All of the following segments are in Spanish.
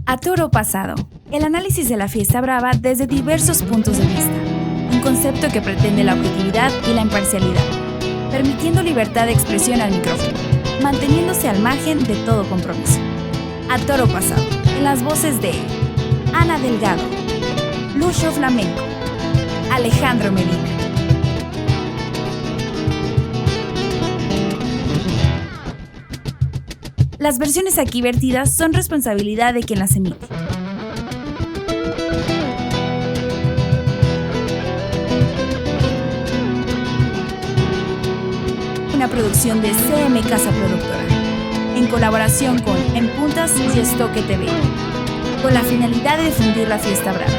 A Toro Pasado, el análisis de la fiesta brava desde diversos puntos de vista. Un concepto que pretende la objetividad y la imparcialidad, permitiendo libertad de expresión al micrófono, manteniéndose al margen de todo compromiso. A Toro Pasado, en las voces de Ana Delgado, Lucho Flamenco, Alejandro Medina. Las versiones aquí vertidas son responsabilidad de quien las emite. Una producción de CM Casa Productora, en colaboración con En Puntas y Estoque TV, con la finalidad de difundir la fiesta brava.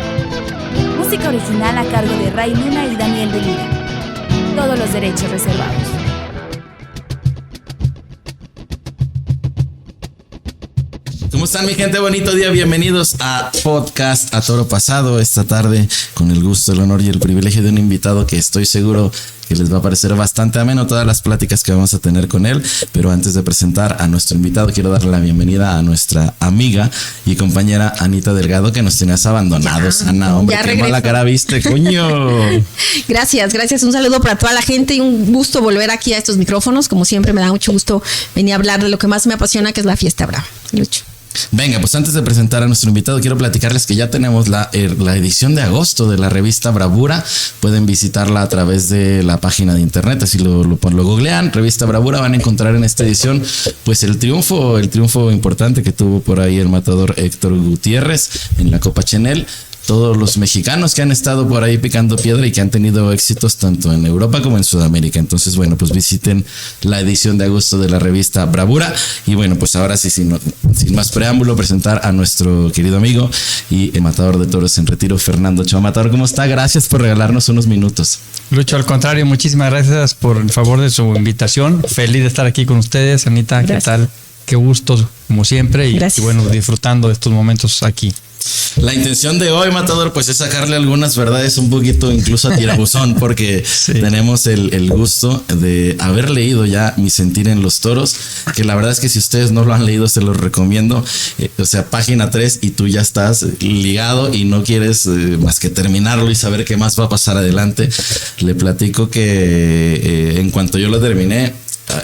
Música original a cargo de Ray Luna y Daniel de Lira. Todos los derechos reservados. ¿Cómo están, mi gente? Bonito día, bienvenidos a Podcast A Toro Pasado. Esta tarde, con el gusto, el honor y el privilegio de un invitado que estoy seguro que les va a parecer bastante ameno todas las pláticas que vamos a tener con él. Pero antes de presentar a nuestro invitado, quiero darle la bienvenida a nuestra amiga y compañera Anita Delgado, que nos tenías abandonados. Ana, hombre, qué mala cara viste, coño. Gracias. Un saludo para toda la gente y un gusto volver aquí a estos micrófonos. Como siempre, me da mucho gusto venir a hablar de lo que más me apasiona, que es la fiesta brava. Lucho. Venga, pues antes de presentar a nuestro invitado, quiero platicarles que ya tenemos la edición de agosto de la revista Bravura. Pueden visitarla a través de la página de internet, así lo googlean, revista Bravura, van a encontrar en esta edición pues el triunfo importante que tuvo por ahí el matador Héctor Gutiérrez en la Copa Chenel. Todos los mexicanos que han estado por ahí picando piedra y que han tenido éxitos tanto en Europa como en Sudamérica. Entonces, bueno, pues visiten la edición de agosto de la revista Bravura. Y bueno, pues ahora sí, sin más preámbulo, presentar a nuestro querido amigo y el matador de toros en retiro, Fernando Ochoa. Matador, ¿cómo está? Gracias por regalarnos unos minutos. Lucho, al contrario, muchísimas gracias por el favor de su invitación. Feliz de estar aquí con ustedes, Anita. Gracias. ¿Qué tal? Qué gusto, como siempre. Y bueno, disfrutando de estos momentos aquí. La intención de hoy, matador, pues es sacarle algunas verdades un poquito incluso a tirabuzón, porque sí, tenemos el gusto de haber leído ya Mi Sentir en los Toros, que la verdad es que si ustedes no lo han leído, se los recomiendo. O sea, página 3 y tú ya estás ligado y no quieres más que terminarlo y saber qué más va a pasar adelante. Le platico que en cuanto yo lo terminé,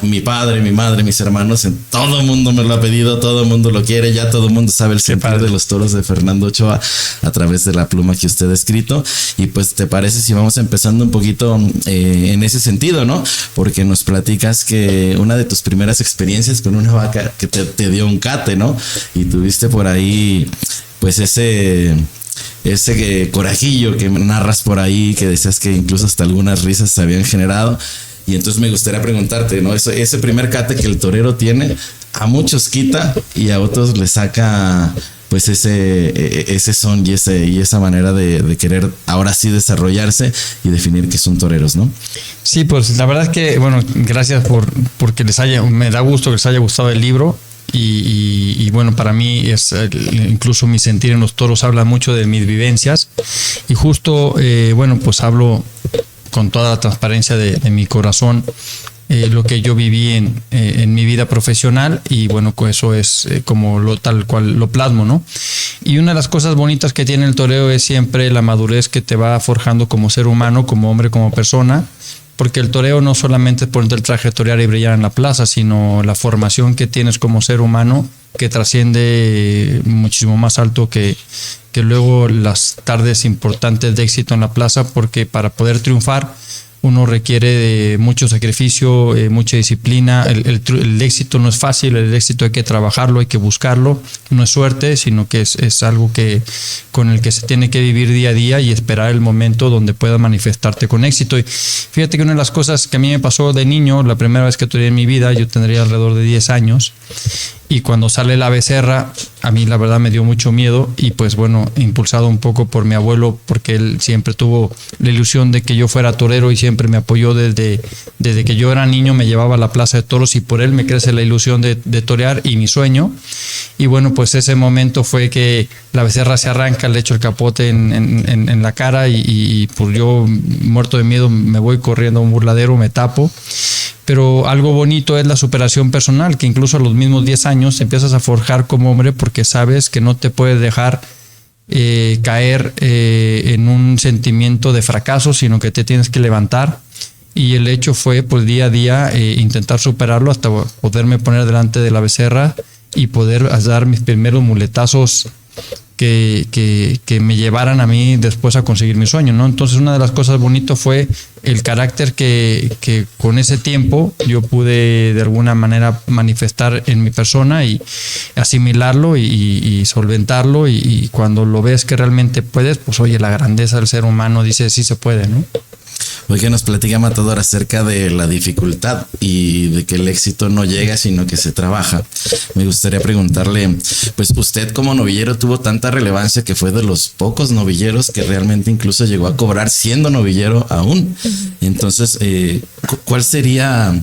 mi padre, mi madre, mis hermanos, todo el mundo me lo ha pedido, todo el mundo lo quiere, ya todo el mundo sabe el sentir de los toros de Fernando Ochoa a través de la pluma que usted ha escrito. Y pues, ¿te parece si vamos empezando un poquito en ese sentido, no? Porque nos platicas que una de tus primeras experiencias con una vaca que te dio un cate, ¿no? Y tuviste por ahí, pues ese corajillo que narras por ahí, que decías que incluso hasta algunas risas se habían generado. Y entonces me gustaría preguntarte, ¿no? Ese primer cate que el torero tiene, a muchos quita y a otros le saca pues ese son y esa manera de querer ahora sí desarrollarse y definir que son toreros, ¿no? Sí, pues la verdad es que, bueno, gracias porque me da gusto que les haya gustado el libro. Y bueno, para mí incluso Mi Sentir en los Toros habla mucho de mis vivencias. Y justo, bueno, pues hablo con toda la transparencia de mi corazón, lo que yo viví en mi vida profesional, y bueno, pues eso es como tal cual lo plasmo, ¿no? Y una de las cosas bonitas que tiene el toreo es siempre la madurez que te va forjando como ser humano, como hombre, como persona, porque el toreo no solamente es ponerte el traje, torear y brillar en la plaza, sino la formación que tienes como ser humano, que trasciende muchísimo más alto que luego las tardes importantes de éxito en la plaza, porque para poder triunfar uno requiere de mucho sacrificio, mucha disciplina. El éxito no es fácil, el éxito hay que trabajarlo, hay que buscarlo, no es suerte, sino que es algo con el que se tiene que vivir día a día y esperar el momento donde puedas manifestarte con éxito. Y fíjate que una de las cosas que a mí me pasó de niño, la primera vez que toreé en mi vida, yo tendría alrededor de 10 años, y cuando sale la becerra, a mí la verdad me dio mucho miedo, y pues bueno, impulsado un poco por mi abuelo, porque él siempre tuvo la ilusión de que yo fuera torero y siempre me apoyó desde que yo era niño, me llevaba a la plaza de toros y por él me crece la ilusión de torear y mi sueño. Y bueno, pues ese momento fue que la becerra se arranca, le echo el capote en la cara y por yo muerto de miedo me voy corriendo a un burladero, me tapo. Pero algo bonito es la superación personal, que incluso a los mismos 10 años empiezas a forjar como hombre porque sabes que no te puedes dejar caer en un sentimiento de fracaso, sino que te tienes que levantar. Y el hecho fue, pues, día a día intentar superarlo hasta poderme poner delante de la becerra y poder dar mis primeros muletazos que me llevaran a mí después a conseguir mi sueño, ¿no? Entonces, una de las cosas bonitas fue el carácter que con ese tiempo yo pude de alguna manera manifestar en mi persona y asimilarlo y solventarlo, y cuando lo ves que realmente puedes, pues oye, la grandeza del ser humano dice sí se puede, ¿no? Hoy que nos platica Matador acerca de la dificultad y de que el éxito no llega sino que se trabaja, me gustaría preguntarle, pues usted como novillero tuvo tanta relevancia que fue de los pocos novilleros que realmente incluso llegó a cobrar siendo novillero aún. Entonces, ¿cuál sería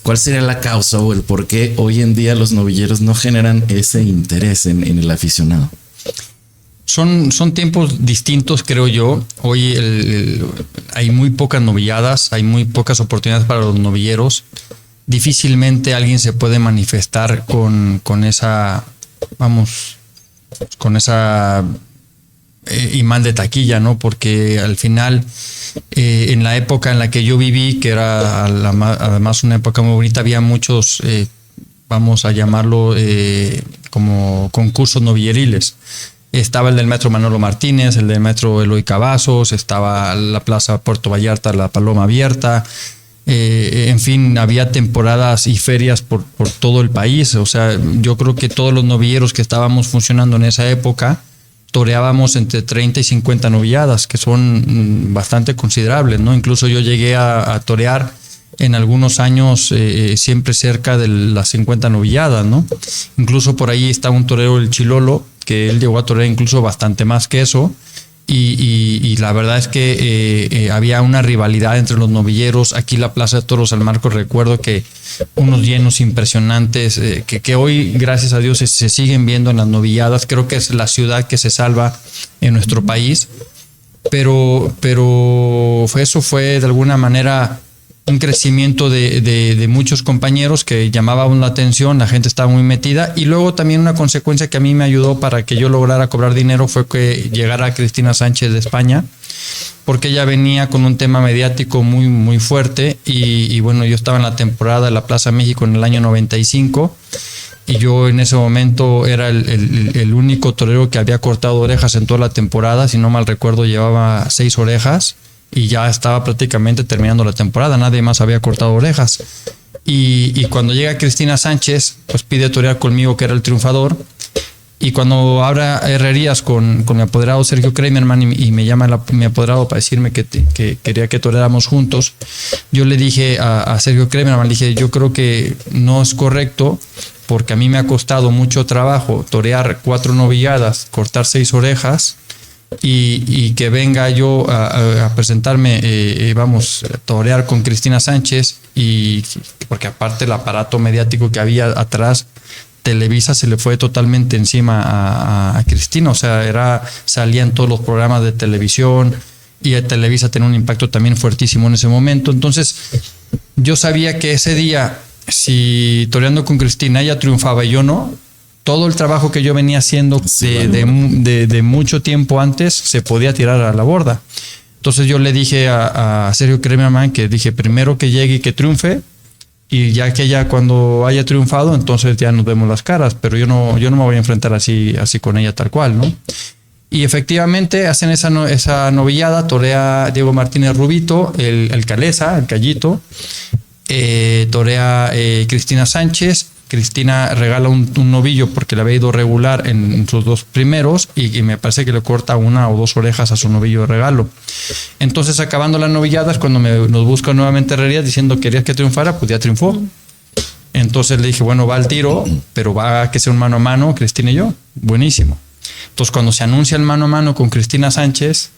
la causa o el por qué hoy en día los novilleros no generan ese interés en el aficionado? Son tiempos distintos, creo yo. Hoy hay muy pocas novilladas, hay muy pocas oportunidades para los novilleros. Difícilmente alguien se puede manifestar con esa imán de taquilla, ¿no? Porque al final, en la época en la que yo viví, que era además una época muy bonita, había muchos, vamos a llamarlo como concursos novilleriles. Estaba el del Maestro Manolo Martínez, el del Maestro Eloy Cavazos, estaba la Plaza Puerto Vallarta, la Paloma Abierta. En fin, había temporadas y ferias por todo el país. O sea, yo creo que todos los novilleros que estábamos funcionando en esa época toreábamos entre 30 y 50 novilladas, que son bastante considerables, ¿no? Incluso yo llegué a torear en algunos años siempre cerca de las 50 novilladas, ¿no? Incluso por ahí está un torero, el Chilolo, que él llegó a torear incluso bastante más que eso, y la verdad es que había una rivalidad entre los novilleros. Aquí la Plaza de Toros San Marcos, recuerdo que unos llenos impresionantes que hoy, gracias a Dios, se siguen viendo en las novilladas. Creo que es la ciudad que se salva en nuestro país, pero eso fue de alguna manera un crecimiento de muchos compañeros que llamaban la atención, la gente estaba muy metida, y luego también una consecuencia que a mí me ayudó para que yo lograra cobrar dinero fue que llegara Cristina Sánchez de España, porque ella venía con un tema mediático muy, muy fuerte, y bueno, yo estaba en la temporada de la Plaza México en el año 95, y yo en ese momento era el único torero que había cortado orejas en toda la temporada. Si no mal recuerdo, llevaba 6 orejas, y ya estaba prácticamente terminando la temporada, nadie más había cortado orejas. Y cuando llega Cristina Sánchez, pues pide torear conmigo, que era el triunfador, y cuando abra herrerías con mi apoderado Sergio Kramerman, y me llama mi apoderado para decirme que quería que toreáramos juntos, yo le dije a Sergio Kramerman, le dije, yo creo que no es correcto, porque a mí me ha costado mucho trabajo torear 4 novilladas, cortar 6 orejas, y que venga yo a presentarme, a torear con Cristina Sánchez, y porque aparte el aparato mediático que había atrás, Televisa se le fue totalmente encima a Cristina. O sea, salían todos los programas de televisión, y Televisa tenía un impacto también fuertísimo en ese momento. Entonces yo sabía que ese día, si toreando con Cristina ella triunfaba y yo no, todo el trabajo que yo venía haciendo de mucho tiempo antes se podía tirar a la borda. Entonces yo le dije a Sergio Kramerman que dije, primero que llegue y que triunfe, y ya que ella cuando haya triunfado, entonces ya nos vemos las caras, pero yo no me voy a enfrentar así con ella tal cual, ¿no? Y efectivamente hacen esa novillada, torea Diego Martínez Rubito, el Calesa, el Callito, torea Cristina Sánchez. Cristina regala un novillo porque le había ido regular en sus 2 primeros, y me parece que le corta 1 o 2 orejas a su novillo de regalo. Entonces, acabando las novilladas, cuando nos busca nuevamente herrería diciendo que querías que triunfara, pues ya triunfó. Entonces le dije, bueno, va al tiro, pero va a que sea un mano a mano, Cristina y yo. Buenísimo. Entonces, cuando se anuncia el mano a mano con Cristina Sánchez,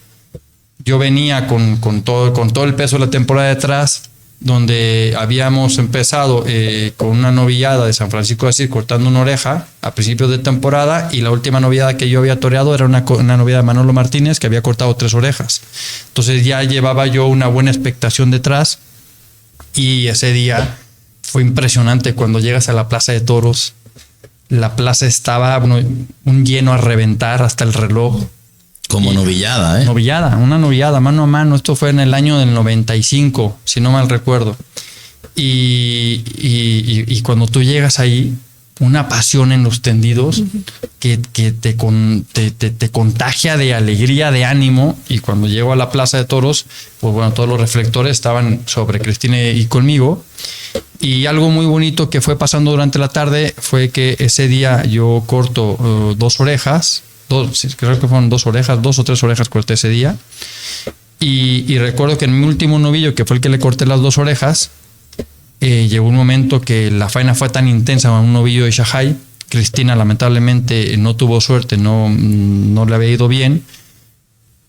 yo venía con todo el peso de la temporada detrás, donde habíamos empezado con una novillada de San Francisco de Asís cortando una oreja a principios de temporada, y la última novillada que yo había toreado era una novillada de Manolo Martínez, que había cortado 3 orejas. Entonces ya llevaba yo una buena expectación detrás, Y ese día fue impresionante cuando llegas a la Plaza de Toros. La plaza estaba un lleno a reventar hasta el reloj. Como novillada, ¿eh? Una novillada, mano a mano. Esto fue en el año del 95, si no mal recuerdo. Y cuando tú llegas ahí, una pasión en los tendidos que te contagia de alegría, de ánimo. Y cuando llego a la Plaza de Toros, pues bueno, todos los reflectores estaban sobre Cristina y conmigo. Y algo muy bonito que fue pasando durante la tarde fue que ese día yo corto 2 orejas. Creo que fueron 2 orejas, 2 o 3 orejas corté ese día. Y recuerdo que en mi último novillo, que fue el que le corté las 2 orejas, llegó un momento que la faena fue tan intensa, un novillo de Shanghai. Cristina lamentablemente no tuvo suerte, no le había ido bien.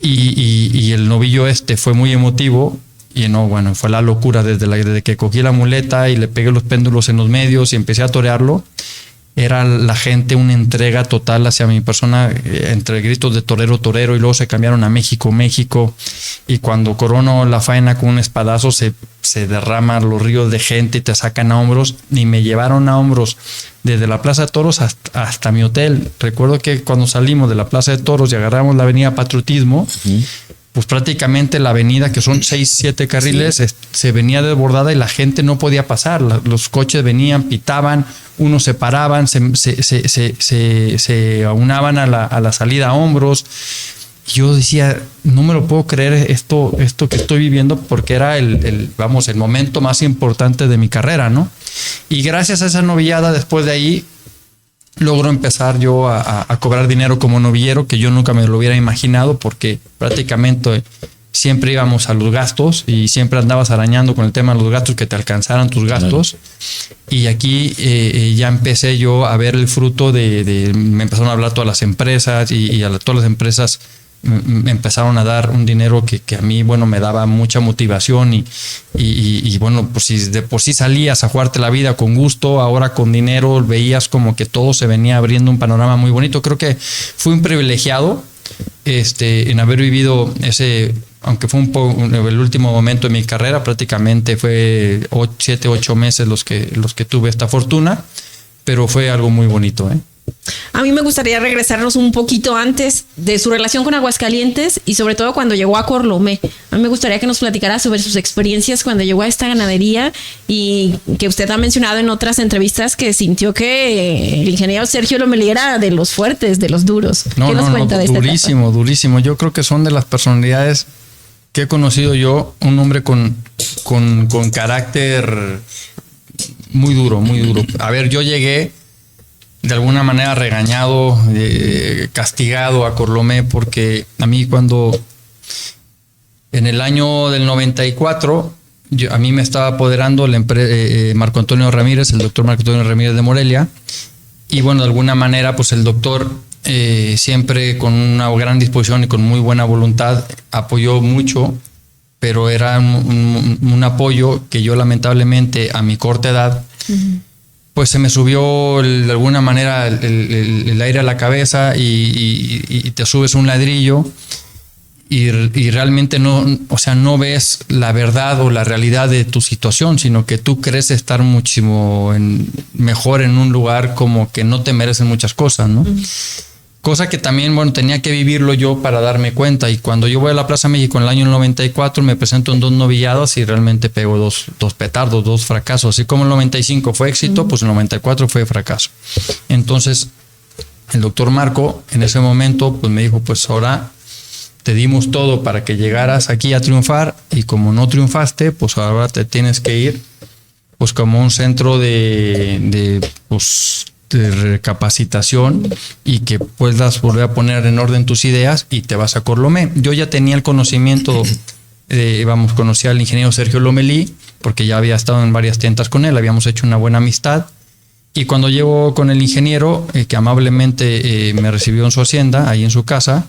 Y el novillo fue muy emotivo. Y no, bueno, fue la locura desde que cogí la muleta y le pegué los péndulos en los medios y empecé a torearlo. Era la gente una entrega total hacia mi persona, entre gritos de torero, torero, y luego se cambiaron a México, México. Y cuando corono la faena con un espadazo, se derraman los ríos de gente y te sacan a hombros. Y me llevaron a hombros desde la Plaza de Toros hasta mi hotel. Recuerdo que cuando salimos de la Plaza de Toros y agarramos la avenida Patriotismo, pues prácticamente la avenida, que son 6, 7 carriles, se venía desbordada y la gente no podía pasar. Los coches venían, pitaban, unos se paraban, se aunaban a la salida a hombros. Yo decía, no me lo puedo creer esto que estoy viviendo, porque era el momento más importante de mi carrera, ¿no? Y gracias a esa novillada, después de ahí, logro empezar yo a cobrar dinero como novillero, que yo nunca me lo hubiera imaginado, porque prácticamente siempre íbamos a los gastos y siempre andabas arañando con el tema de los gastos, que te alcanzaran tus gastos. Y aquí ya empecé yo a ver el fruto me empezaron a hablar todas las empresas y todas las empresas me empezaron a dar un dinero que a mí, bueno, me daba mucha motivación y bueno, pues si de por sí salías a jugarte la vida con gusto, ahora con dinero veías como que todo se venía abriendo un panorama muy bonito. Creo que fui un privilegiado en haber vivido ese, aunque fue el último momento de mi carrera, prácticamente fue 7, 8 meses los que tuve esta fortuna, pero fue algo muy bonito, ¿eh? A mí me gustaría regresarnos un poquito antes de su relación con Aguascalientes y sobre todo cuando llegó a Corlomé. A mí me gustaría que nos platicara sobre sus experiencias cuando llegó a esta ganadería, y que usted ha mencionado en otras entrevistas que sintió que el ingeniero Sergio Lomelí era de los fuertes, de los duros. ¿Qué nos cuenta de esta etapa? Durísimo. Yo creo que son de las personalidades que he conocido yo, un hombre con carácter muy duro, muy duro. A ver, yo llegué de alguna manera regañado, castigado a Corlomé, porque a mí cuando en el año del 94 a mí me estaba apoderando Marco Antonio Ramírez, el doctor Marco Antonio Ramírez de Morelia, y bueno, de alguna manera pues el doctor siempre con una gran disposición y con muy buena voluntad apoyó mucho, pero era un apoyo que yo lamentablemente a mi corta edad pues se me subió de alguna manera el aire a la cabeza y te subes un ladrillo y realmente no ves la verdad o la realidad de tu situación, sino que tú crees estar muchísimo mejor en un lugar, como que no te merecen muchas cosas, ¿no? Cosa que también, bueno, tenía que vivirlo yo para darme cuenta. Y cuando yo voy a la Plaza México en el año 94, me presento en 2 novilladas y realmente pego dos petardos, 2 fracasos. Así como el 95 fue éxito, pues el 94 fue fracaso. Entonces, el doctor Marco en ese momento pues me dijo, pues ahora te dimos todo para que llegaras aquí a triunfar, y como no triunfaste, pues ahora te tienes que ir pues como un centro de recapacitación, y que puedas volver a poner en orden tus ideas, y te vas a Corlomé. Yo ya tenía el conocimiento, conocía al ingeniero Sergio Lomelí, porque ya había estado en varias tiendas con él, habíamos hecho una buena amistad. Y cuando llego con el ingeniero, que amablemente me recibió en su hacienda, ahí en su casa,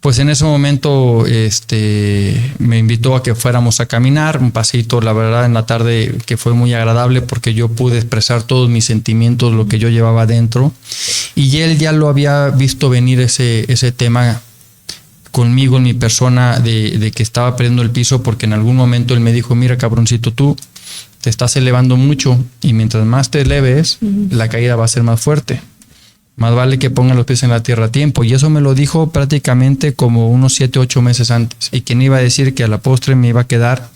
pues en ese momento me invitó a que fuéramos a caminar un pasito, la verdad, en la tarde, que fue muy agradable porque yo pude expresar todos mis sentimientos, lo que yo llevaba adentro. Y él ya lo había visto venir ese tema conmigo, en mi persona, de que estaba perdiendo el piso, porque en algún momento él me dijo, mira, cabroncito, tú te estás elevando mucho y mientras más te eleves, la caída va a ser más fuerte. Más vale que pongan los pies en la tierra a tiempo. Y eso me lo dijo prácticamente como unos 7, 8 meses antes. Y quién iba a decir que a la postre me iba a quedar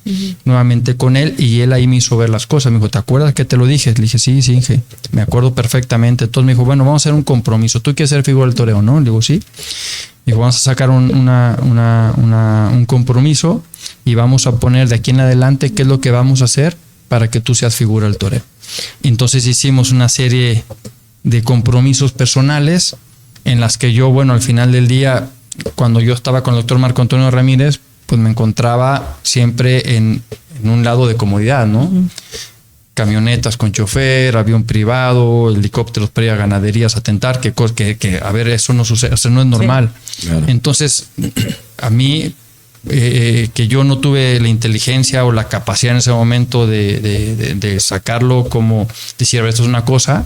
nuevamente con él. Y él ahí me hizo ver las cosas. Me dijo, ¿te acuerdas que te lo dije? Le dije, sí, dije, me acuerdo perfectamente. Entonces me dijo, bueno, vamos a hacer un compromiso. ¿Tú quieres ser figura del toreo, no? Le digo, sí. Me dijo, vamos a sacar un compromiso y vamos a poner de aquí en adelante qué es lo que vamos a hacer para que tú seas figura del toreo. Entonces hicimos una serie de compromisos personales en las que yo, bueno, al final del día, cuando yo estaba con el doctor Marco Antonio Ramírez, pues me encontraba siempre en un lado de comodidad, ¿no? Camionetas con chofer, avión privado, helicópteros para ir a ganaderías a tentar, que a ver, eso no sucede, o sea, no es normal. Sí, claro. Entonces, a mí, que yo no tuve la inteligencia o la capacidad en ese momento de sacarlo como decir, esto es una cosa,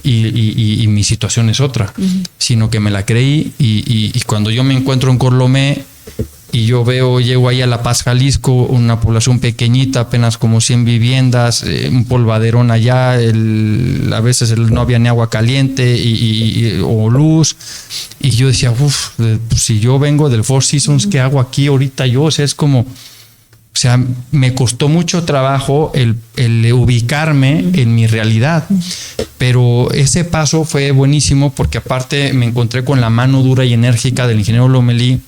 y mi situación es otra, sino que me la creí y cuando yo me encuentro en Corlomé y yo llego ahí a La Paz, Jalisco, una población pequeñita, apenas como 100 viviendas, un polvaderón allá, a veces no había ni agua caliente o luz, y yo decía, si yo vengo del Four Seasons, ¿qué hago aquí ahorita yo? O sea, es como... O sea, me costó mucho trabajo el ubicarme en mi realidad, pero ese paso fue buenísimo porque aparte me encontré con la mano dura y enérgica del ingeniero Lomelí,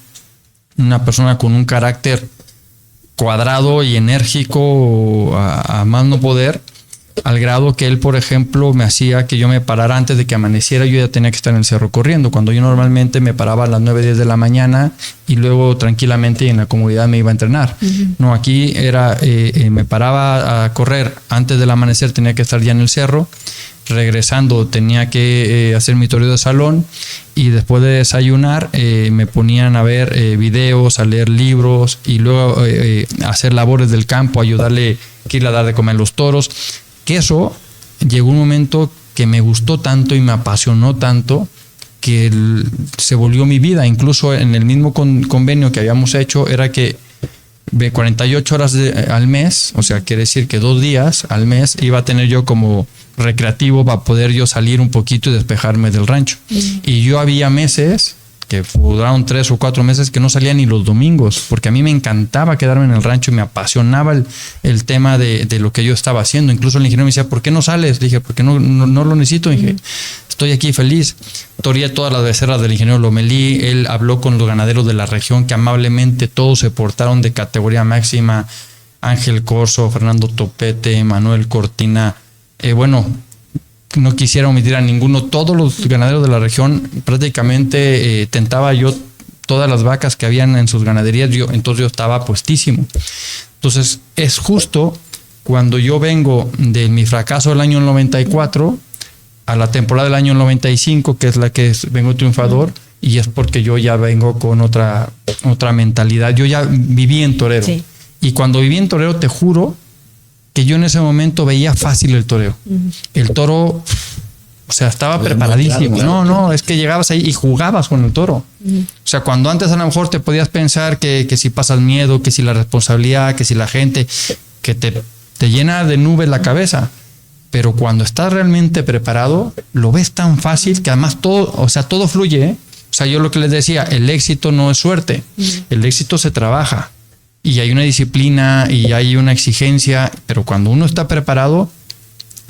una persona con un carácter cuadrado y enérgico a más no poder, al grado que él, por ejemplo, me hacía que yo me parara antes de que amaneciera. Yo ya tenía que estar en el cerro corriendo, cuando yo normalmente me paraba a las 9, 10 de la mañana y luego tranquilamente y en la comodidad me iba a entrenar. No, aquí era, me paraba a correr antes del amanecer, tenía que estar ya en el cerro. Regresando tenía que hacer mi toreo de salón y después de desayunar me ponían a ver videos, a leer libros y luego hacer labores del campo, ayudarle que ir a dar de comer a los toros. Que eso llegó un momento que me gustó tanto y me apasionó tanto que se volvió mi vida. Incluso en el mismo convenio que habíamos hecho era que de 48 horas al mes, o sea, quiere decir que 2 días al mes iba a tener yo como recreativo para poder yo salir un poquito y despejarme del rancho. Y yo había meses que duraron 3 o 4 meses que no salía ni los domingos, porque a mí me encantaba quedarme en el rancho y me apasionaba el tema de lo que yo estaba haciendo. Incluso el ingeniero me decía, ¿por qué no sales? Le dije, porque no lo necesito. Dije, estoy aquí feliz. Toreé todas las becerras del ingeniero Lomelí. Él habló con los ganaderos de la región que amablemente todos se portaron de categoría máxima. Ángel Corso, Fernando Topete, Manuel Cortina. No quisiera omitir a ninguno. Todos los ganaderos de la región prácticamente tentaba yo todas las vacas que habían en sus ganaderías. Entonces yo estaba puestísimo. Entonces es justo cuando yo vengo de mi fracaso del año 94 a la temporada del año 95, que es la que vengo triunfador, y es porque yo ya vengo con otra mentalidad. Yo ya viví en torero. Sí. Y cuando viví en torero, te juro que yo en ese momento veía fácil el toreo. El toro, o sea, estaba preparadísimo. Claro. No, es que llegabas ahí y jugabas con el toro. O sea, cuando antes a lo mejor te podías pensar que si pasas miedo, que si la responsabilidad, que si la gente, que te llena de nubes la cabeza. Pero cuando estás realmente preparado, lo ves tan fácil que además todo fluye, ¿eh? O sea, yo lo que les decía, el éxito no es suerte. El éxito se trabaja. Y hay una disciplina y hay una exigencia, pero cuando uno está preparado,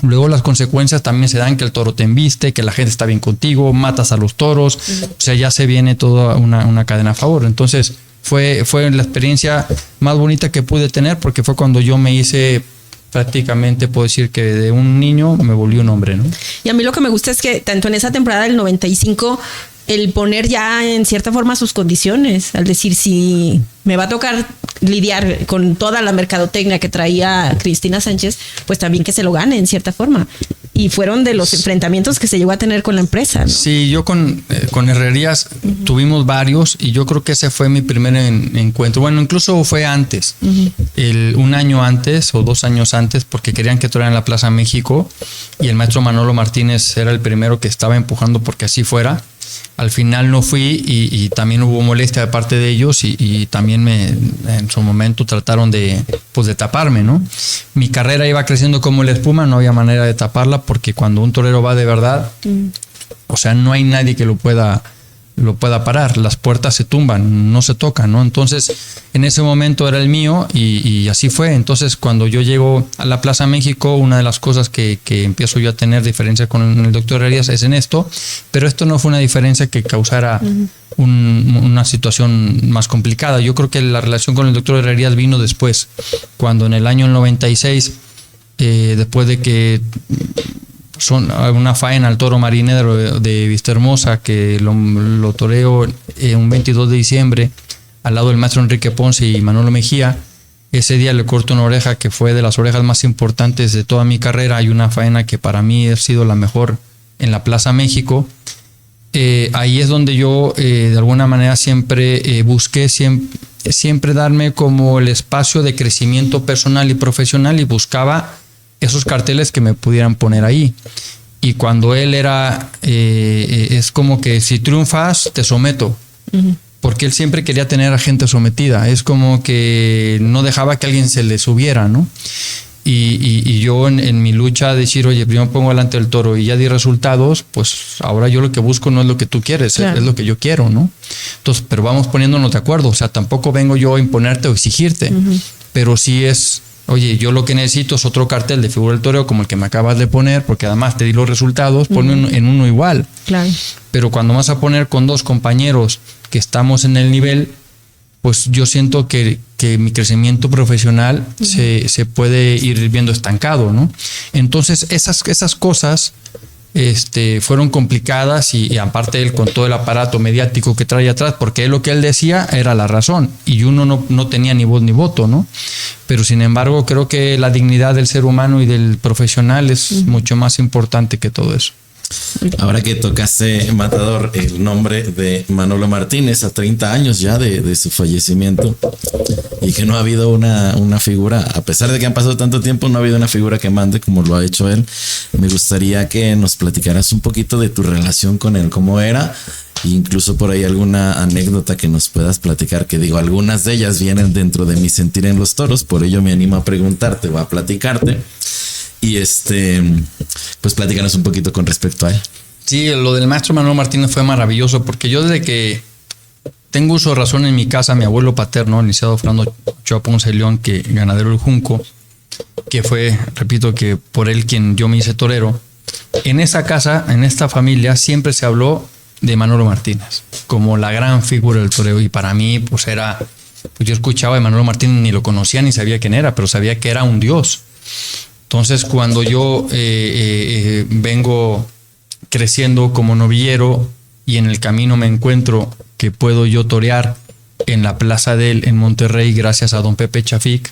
luego las consecuencias también se dan, que el toro te embiste, que la gente está bien contigo, matas a los toros, o sea, ya se viene toda una cadena a favor. Entonces fue la experiencia más bonita que pude tener, porque fue cuando yo me hice prácticamente, puedo decir que de un niño me volví un hombre, ¿no? Y a mí lo que me gusta es que tanto en esa temporada del 95, el poner ya en cierta forma sus condiciones, al decir, si me va a tocar lidiar con toda la mercadotecnia que traía Cristina Sánchez, pues también que se lo gane en cierta forma. Y fueron de los enfrentamientos que se llegó a tener con la empresa, ¿no? Sí, yo con Herrerías tuvimos varios, y yo creo que ese fue mi primer encuentro. Bueno, incluso fue antes, un año antes o 2 años antes, porque querían que toreara en la Plaza México, y el maestro Manolo Martínez era el primero que estaba empujando porque así fuera. Al final no fui y también hubo molestia de parte de ellos y también en su momento trataron de taparme, ¿no? Mi carrera iba creciendo como la espuma, no había manera de taparla porque cuando un torero va de verdad, o sea, no hay nadie que lo pueda parar, las puertas se tumban, no se tocan, ¿no? Entonces, en ese momento era el mío y así fue. Entonces, cuando yo llego a la Plaza México, una de las cosas que empiezo yo a tener diferencia con el doctor Herrerías es en esto, pero esto no fue una diferencia que causara una situación más complicada. Yo creo que la relación con el doctor Herrerías vino después, cuando en el año 96, después de que una faena al toro marinero de Vistahermosa que lo toreo un 22 de diciembre al lado del maestro Enrique Ponce y Manolo Mejía. Ese día le corto una oreja que fue de las orejas más importantes de toda mi carrera. Hay una faena que para mí ha sido la mejor en la Plaza México. Ahí es donde yo de alguna manera siempre busqué siempre darme como el espacio de crecimiento personal y profesional y buscaba esos carteles que me pudieran poner ahí. Y cuando él era, es como que si triunfas, te someto. Porque él siempre quería tener a gente sometida. Es como que no dejaba que alguien se le subiera, ¿no? Y yo en mi lucha de decir, oye, primero pongo delante del toro y ya di resultados, pues ahora yo lo que busco no es lo que tú quieres, claro, es lo que yo quiero, ¿no? Entonces, pero vamos poniéndonos de acuerdo. O sea, tampoco vengo yo a imponerte o exigirte, pero sí es... Oye, yo lo que necesito es otro cartel de figura del toreo como el que me acabas de poner, porque además te di los resultados, ponme en uno igual. Claro. Pero cuando vas a poner con dos compañeros que estamos en el nivel, pues yo siento que mi crecimiento profesional se puede ir viendo estancado, ¿no? Entonces, esas cosas fueron complicadas y aparte él con todo el aparato mediático que trae atrás, porque lo que él decía era la razón y uno no tenía ni voz ni voto, ¿no? Pero sin embargo creo que la dignidad del ser humano y del profesional es mucho más importante que todo eso. Ahora que tocaste, Matador, el nombre de Manolo Martínez a 30 años ya de su fallecimiento y que no ha habido una figura, a pesar de que han pasado tanto tiempo, no ha habido una figura que mande como lo ha hecho él. Me gustaría que nos platicaras un poquito de tu relación con él, cómo era, incluso por ahí alguna anécdota que nos puedas platicar, que digo, algunas de ellas vienen dentro de mi sentir en los toros, por ello me animo a preguntarte o a platicarte. Y pues platícanos un poquito con respecto a él. Sí, lo del maestro Manolo Martínez fue maravilloso porque yo desde que tengo uso de razón en mi casa, mi abuelo paterno, el licenciado Fernando Ochoa Ponce León, que ganadero del Junco, que fue, repito, que por él quien yo me hice torero, en esa casa, en esta familia, siempre se habló de Manolo Martínez como la gran figura del toreo y para mí pues era, pues yo escuchaba de Manolo Martínez, ni lo conocía ni sabía quién era, pero sabía que era un dios. Entonces, cuando yo vengo creciendo como novillero y en el camino me encuentro que puedo yo torear en la plaza de él en Monterrey gracias a don Pepe Chafic,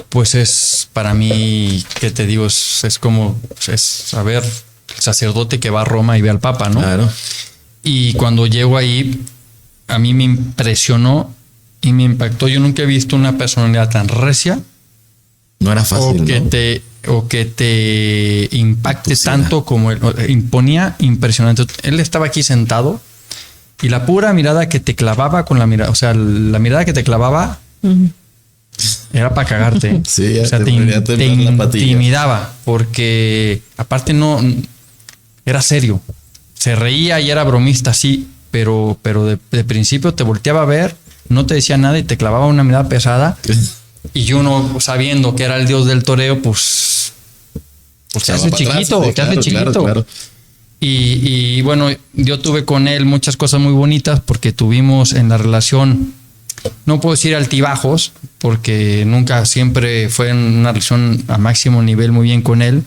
pues es para mí, ¿qué te digo? Es como, saber el sacerdote que va a Roma y ve al Papa, ¿no? Claro. Y cuando llego ahí, a mí me impresionó y me impactó. Yo nunca he visto una personalidad tan recia. No era fácil, o que te impacte tanto como él. Imponía impresionante. Él estaba aquí sentado y la pura mirada que te clavaba con la mirada, o sea, la mirada que te clavaba era para cagarte. Sí, o sea, te intimidaba porque aparte no era serio. Se reía y era bromista, sí, pero de principio te volteaba a ver, no te decía nada y te clavaba una mirada pesada. Y uno, sabiendo que era el dios del toreo, pues te hace chiquito, te hace chiquito. Claro. Y bueno, yo tuve con él muchas cosas muy bonitas porque tuvimos en la relación, no puedo decir altibajos, porque nunca siempre fue una relación a máximo nivel muy bien con él,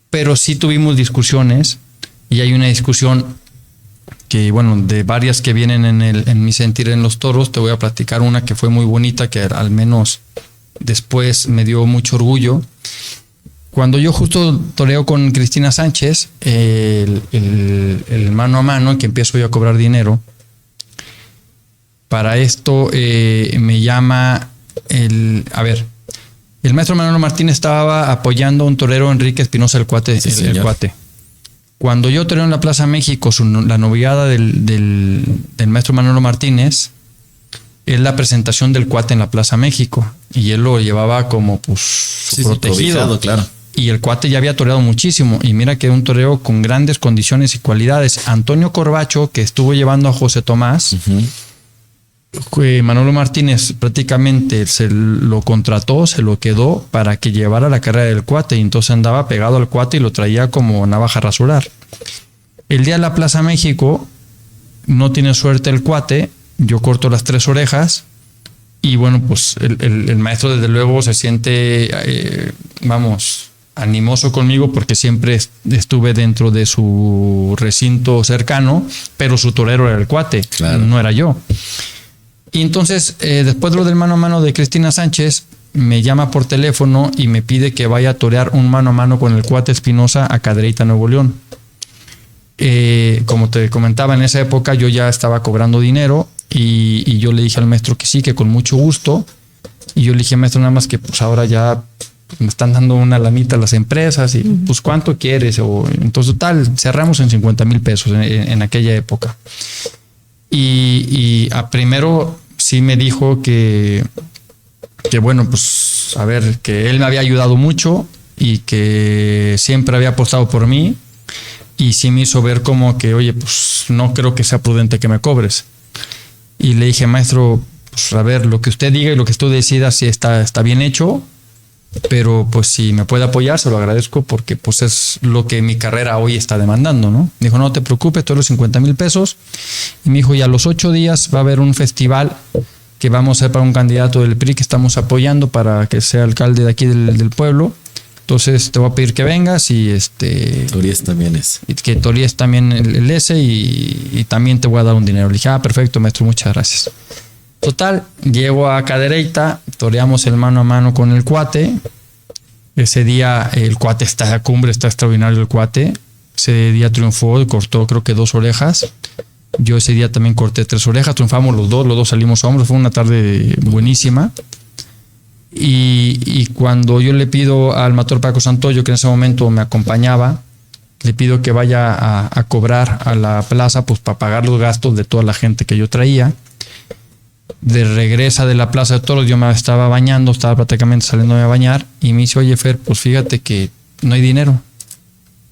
pero sí tuvimos discusiones y hay una discusión que, bueno, de varias que vienen en mi sentir en los toros, te voy a platicar una que fue muy bonita, que al menos después me dio mucho orgullo. Cuando yo justo toreo con Cristina Sánchez, el mano a mano, en que empiezo yo a cobrar dinero, para esto me llama el maestro Manolo Martínez estaba apoyando a un torero, Enrique Espinosa, el cuate. Cuando yo toreo en la Plaza México, la noviada del maestro Manolo Martínez, es la presentación del cuate en la Plaza México. Y él lo llevaba como pues Sí, protegido. claro. Y el cuate ya había toreado muchísimo. Y mira que era un toreo con grandes condiciones y cualidades. Antonio Corbacho, que estuvo llevando a José Tomás, Manolo Martínez prácticamente se lo contrató, se lo quedó para que llevara la carrera del cuate. Y entonces andaba pegado al cuate y lo traía como navaja a rasurar. El día de la Plaza México, no tiene suerte el cuate. Yo corto las 3 orejas. Y bueno, pues el maestro desde luego se siente, animoso conmigo porque siempre estuve dentro de su recinto cercano, pero su torero era el cuate, claro. No era yo. Y entonces, después de lo del mano a mano de Cristina Sánchez, me llama por teléfono y me pide que vaya a torear un mano a mano con el cuate Espinosa a Cadereyta, Nuevo León. Como te comentaba, en esa época yo ya estaba cobrando dinero y yo le dije al maestro que sí, que con mucho gusto. Y yo le dije, maestro, nada más que pues ahora ya me están dando una lanita a las empresas y pues ¿cuánto quieres? Entonces total, cerramos en 50,000 pesos en aquella época. Y a primero sí me dijo que bueno, pues a ver, que él me había ayudado mucho y que siempre había apostado por mí. Y sí me hizo ver como que, oye, pues no creo que sea prudente que me cobres. Y le dije, maestro, pues a ver, lo que usted diga y lo que usted decida sí está bien hecho, pero pues si me puede apoyar, se lo agradezco porque pues es lo que mi carrera hoy está demandando, ¿no? Me dijo, no te preocupes, todos los 50,000 pesos. Y me dijo, y a los 8 días va a haber un festival que vamos a hacer para un candidato del PRI que estamos apoyando para que sea alcalde de aquí del pueblo. Entonces te voy a pedir que vengas y Tories también es. Y que tories también el S y también te voy a dar un dinero. Le dije, perfecto, maestro, muchas gracias. Total, llego a Cadereyta, toreamos el mano a mano con el cuate. Ese día el cuate está a cumbre, está extraordinario el cuate. Ese día triunfó, cortó creo que 2 orejas. Yo ese día también corté 3 orejas, triunfamos los dos salimos a hombros. Fue una tarde buenísima. Y cuando yo le pido al matador Paco Santoyo, que en ese momento me acompañaba, le pido que vaya a cobrar a la plaza pues para pagar los gastos de toda la gente que yo traía. Regresa de la Plaza de Toros, yo me estaba bañando, estaba prácticamente saliéndome a bañar y me dice, oye Fer, pues fíjate que no hay dinero.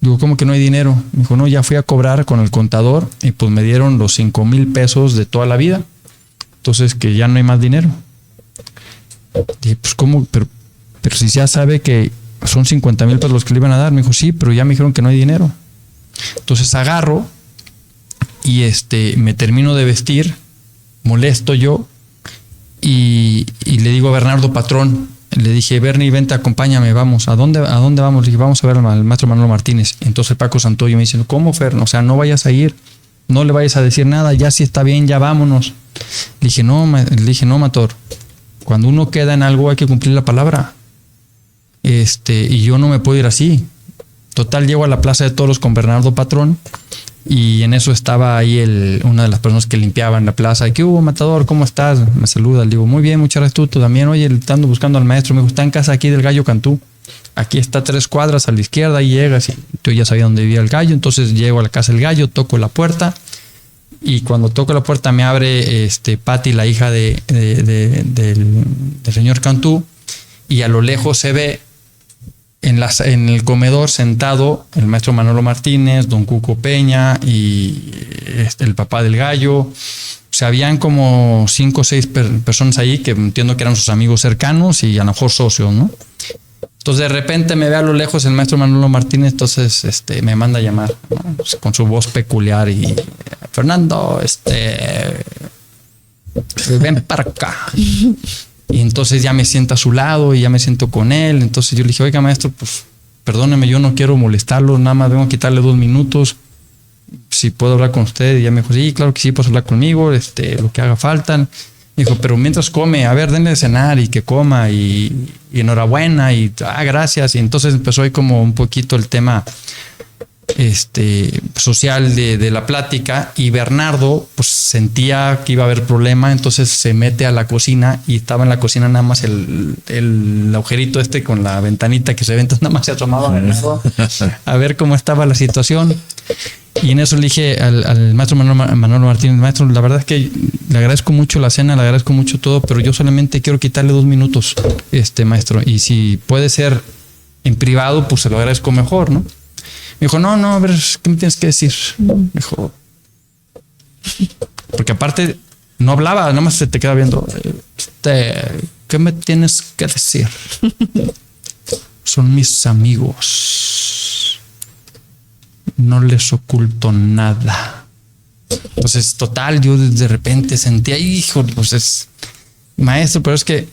Digo, ¿cómo que no hay dinero? Me dijo, no, ya fui a cobrar con el contador y pues me dieron los 5,000 pesos de toda la vida. Entonces que ya no hay más dinero. Dije, pues ¿cómo? Pero si ya sabe que son 50,000 pesos los que le iban a dar. Me dijo, sí, pero ya me dijeron que no hay dinero. Entonces agarro y me termino de vestir, molesto yo, y le digo a Bernardo Patrón, le dije, Bernie, vente, acompáñame, vamos. ¿A dónde vamos? Le dije, vamos a ver al maestro Manolo Martínez. Entonces Paco Santoyo me dice, ¿cómo, Fer? O sea, no vayas a ir, no le vayas a decir nada, ya sí está bien, ya vámonos. Le dije, no, Mator. Cuando uno queda en algo hay que cumplir la palabra. Y yo no me puedo ir así. Total, llego a la Plaza de Toros con Bernardo Patrón y en eso estaba ahí una de las personas que limpiaban la plaza. ¿Qué hubo, matador? ¿Cómo estás? Me saluda. Le digo, muy bien, muchas gracias. Tú también. Oye, ando buscando al maestro. Me dijo, está en casa aquí del Gallo Cantú. Aquí está 3 cuadras a la izquierda y llegas. Y yo ya sabía dónde vivía el gallo. Entonces llego a la casa del gallo, toco la puerta. Y cuando toco la puerta me abre Patti, la hija del señor Cantú, y a lo lejos se ve en el comedor sentado el maestro Manolo Martínez, don Cuco Peña y el papá del gallo. O sea, habían como 5 o 6 personas ahí que entiendo que eran sus amigos cercanos y a lo mejor socios, ¿no? Entonces de repente me ve a lo lejos el maestro Manolo Martínez, entonces me manda a llamar, ¿no? Pues, con su voz peculiar y Fernando, ven para acá. Y entonces ya me siento a su lado y ya me siento con él. Entonces yo le dije, oiga maestro, pues perdóneme, yo no quiero molestarlo, nada más vengo a quitarle 2 minutos. Si puedo hablar con usted. Y ya me dijo, sí, claro que sí, puedes hablar conmigo, lo que haga falta. Me dijo, pero mientras come, a ver, denle de cenar y que coma y enhorabuena y gracias. Y entonces empezó ahí como un poquito el tema social de la plática, y Bernardo pues sentía que iba a haber problema, entonces se mete a la cocina y estaba en la cocina nada más el agujerito con la ventanita que se ve, entonces nada más se asomaba Bernardo a ver cómo estaba la situación. Y en eso le dije al maestro Manolo Martínez, maestro, la verdad es que le agradezco mucho la cena, le agradezco mucho todo, pero yo solamente quiero quitarle 2 minutos, maestro. Y si puede ser en privado, pues se lo agradezco mejor, ¿no? Me dijo, no, a ver, ¿qué me tienes que decir? Me dijo, porque aparte no hablaba, nada más se te queda viendo. ¿Qué me tienes que decir? Son mis amigos. No les oculto nada. Entonces, total, yo de repente sentía, hijo, pues es maestro, pero es que,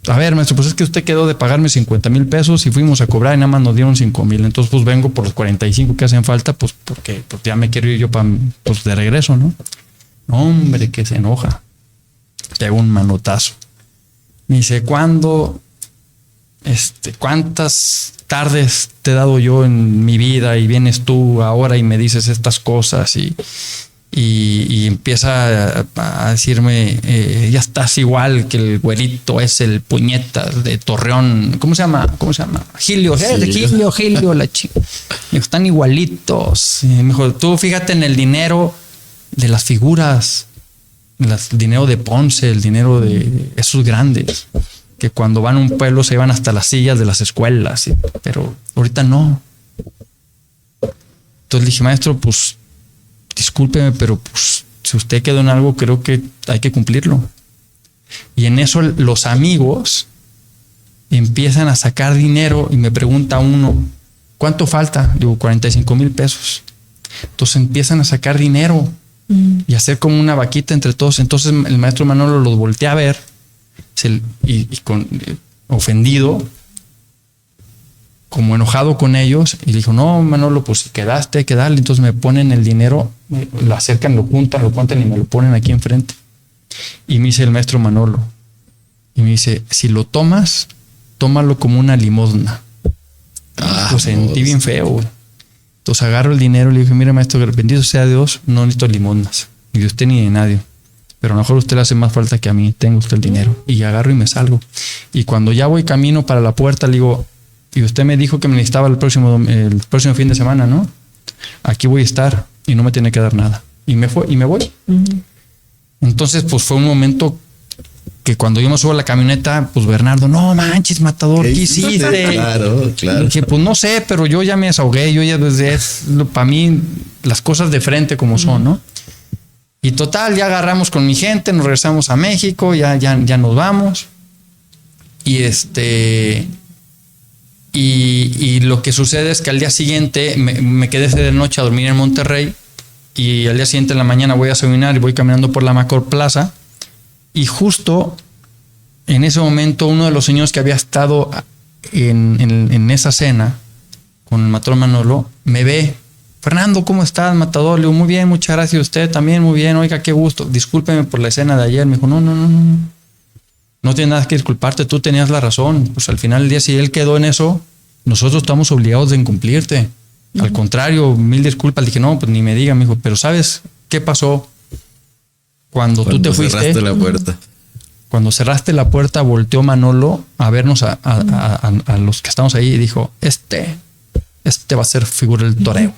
a ver, maestro, pues es que usted quedó de pagarme 50,000 pesos y fuimos a cobrar y nada más nos dieron 5,000. Entonces, pues vengo por los 45 que hacen falta, pues porque pues ya me quiero ir yo pues de regreso, ¿no? No, hombre, que se enoja. Pego un manotazo. Me dice, ¿cuántas tardes te he dado yo en mi vida y vienes tú ahora y me dices estas cosas? Y empieza a decirme, ya estás igual que el güerito, es el puñetas de Torreón. ¿Cómo se llama? Gilio, Gilio, la chica. Me dijo, están igualitos. Y me dijo, tú fíjate en el dinero de las figuras, el dinero de Ponce, el dinero de esos grandes, que cuando van a un pueblo se llevan hasta las sillas de las escuelas, pero ahorita no. Entonces le dije, maestro, pues discúlpeme, pero pues si usted quedó en algo, creo que hay que cumplirlo. Y en eso los amigos empiezan a sacar dinero y me pregunta uno, ¿cuánto falta? Digo, 45,000 pesos. Entonces empiezan a sacar dinero y hacer como una vaquita entre todos. Entonces el maestro Manolo los voltea a ver ofendido, como enojado con ellos, y le dijo, no, Manolo, pues si quedaste, hay que darle. Entonces me ponen el dinero, lo acercan, lo juntan y me lo ponen aquí enfrente. Y me dice el maestro Manolo, y me dice, si lo tomas, tómalo como una limosna. Pues sentí bien feo, güey. Entonces agarro el dinero y le dije, mira, maestro, bendito sea Dios, no necesito limosnas, ni de usted ni de nadie. Pero a lo mejor a usted le hace más falta que a mí, tengo usted el dinero. Y agarro y me salgo. Y cuando ya voy camino para la puerta, le digo, y usted me dijo que me necesitaba el próximo fin de semana, ¿no? Aquí voy a estar y no me tiene que dar nada. Y me voy. Entonces, pues fue un momento que cuando yo me subo a la camioneta, pues Bernardo, no manches, Matador, ¿qué hiciste? Claro. Y dije, pues no sé, pero yo ya me desahogué, yo ya desde para mí las cosas de frente como son, ¿no? Y total, ya agarramos con mi gente, nos regresamos a México, ya nos vamos. Y lo que sucede es que al día siguiente me quedé de noche a dormir en Monterrey, y al día siguiente en la mañana voy a desayunar y voy caminando por la Macor Plaza, y justo en ese momento uno de los señores que había estado en esa cena con el Matador Manolo me ve. Fernando, ¿cómo estás, Matador? Le digo, muy bien, muchas gracias. Usted también, muy bien. Oiga, qué gusto. Discúlpeme por la escena de ayer. Me dijo, no. No tienes nada que disculparte. Tú tenías la razón. Pues al final del día, si él quedó en eso, nosotros estamos obligados de incumplirte. Al contrario, 1000 disculpas. Le dije, no, pues ni me diga. Me dijo, pero ¿sabes qué pasó? Cuando tú te fuiste. Cerraste la puerta. Cuando cerraste la puerta, volteó Manolo a vernos a los que estamos ahí y dijo, este va a ser figura del toreo.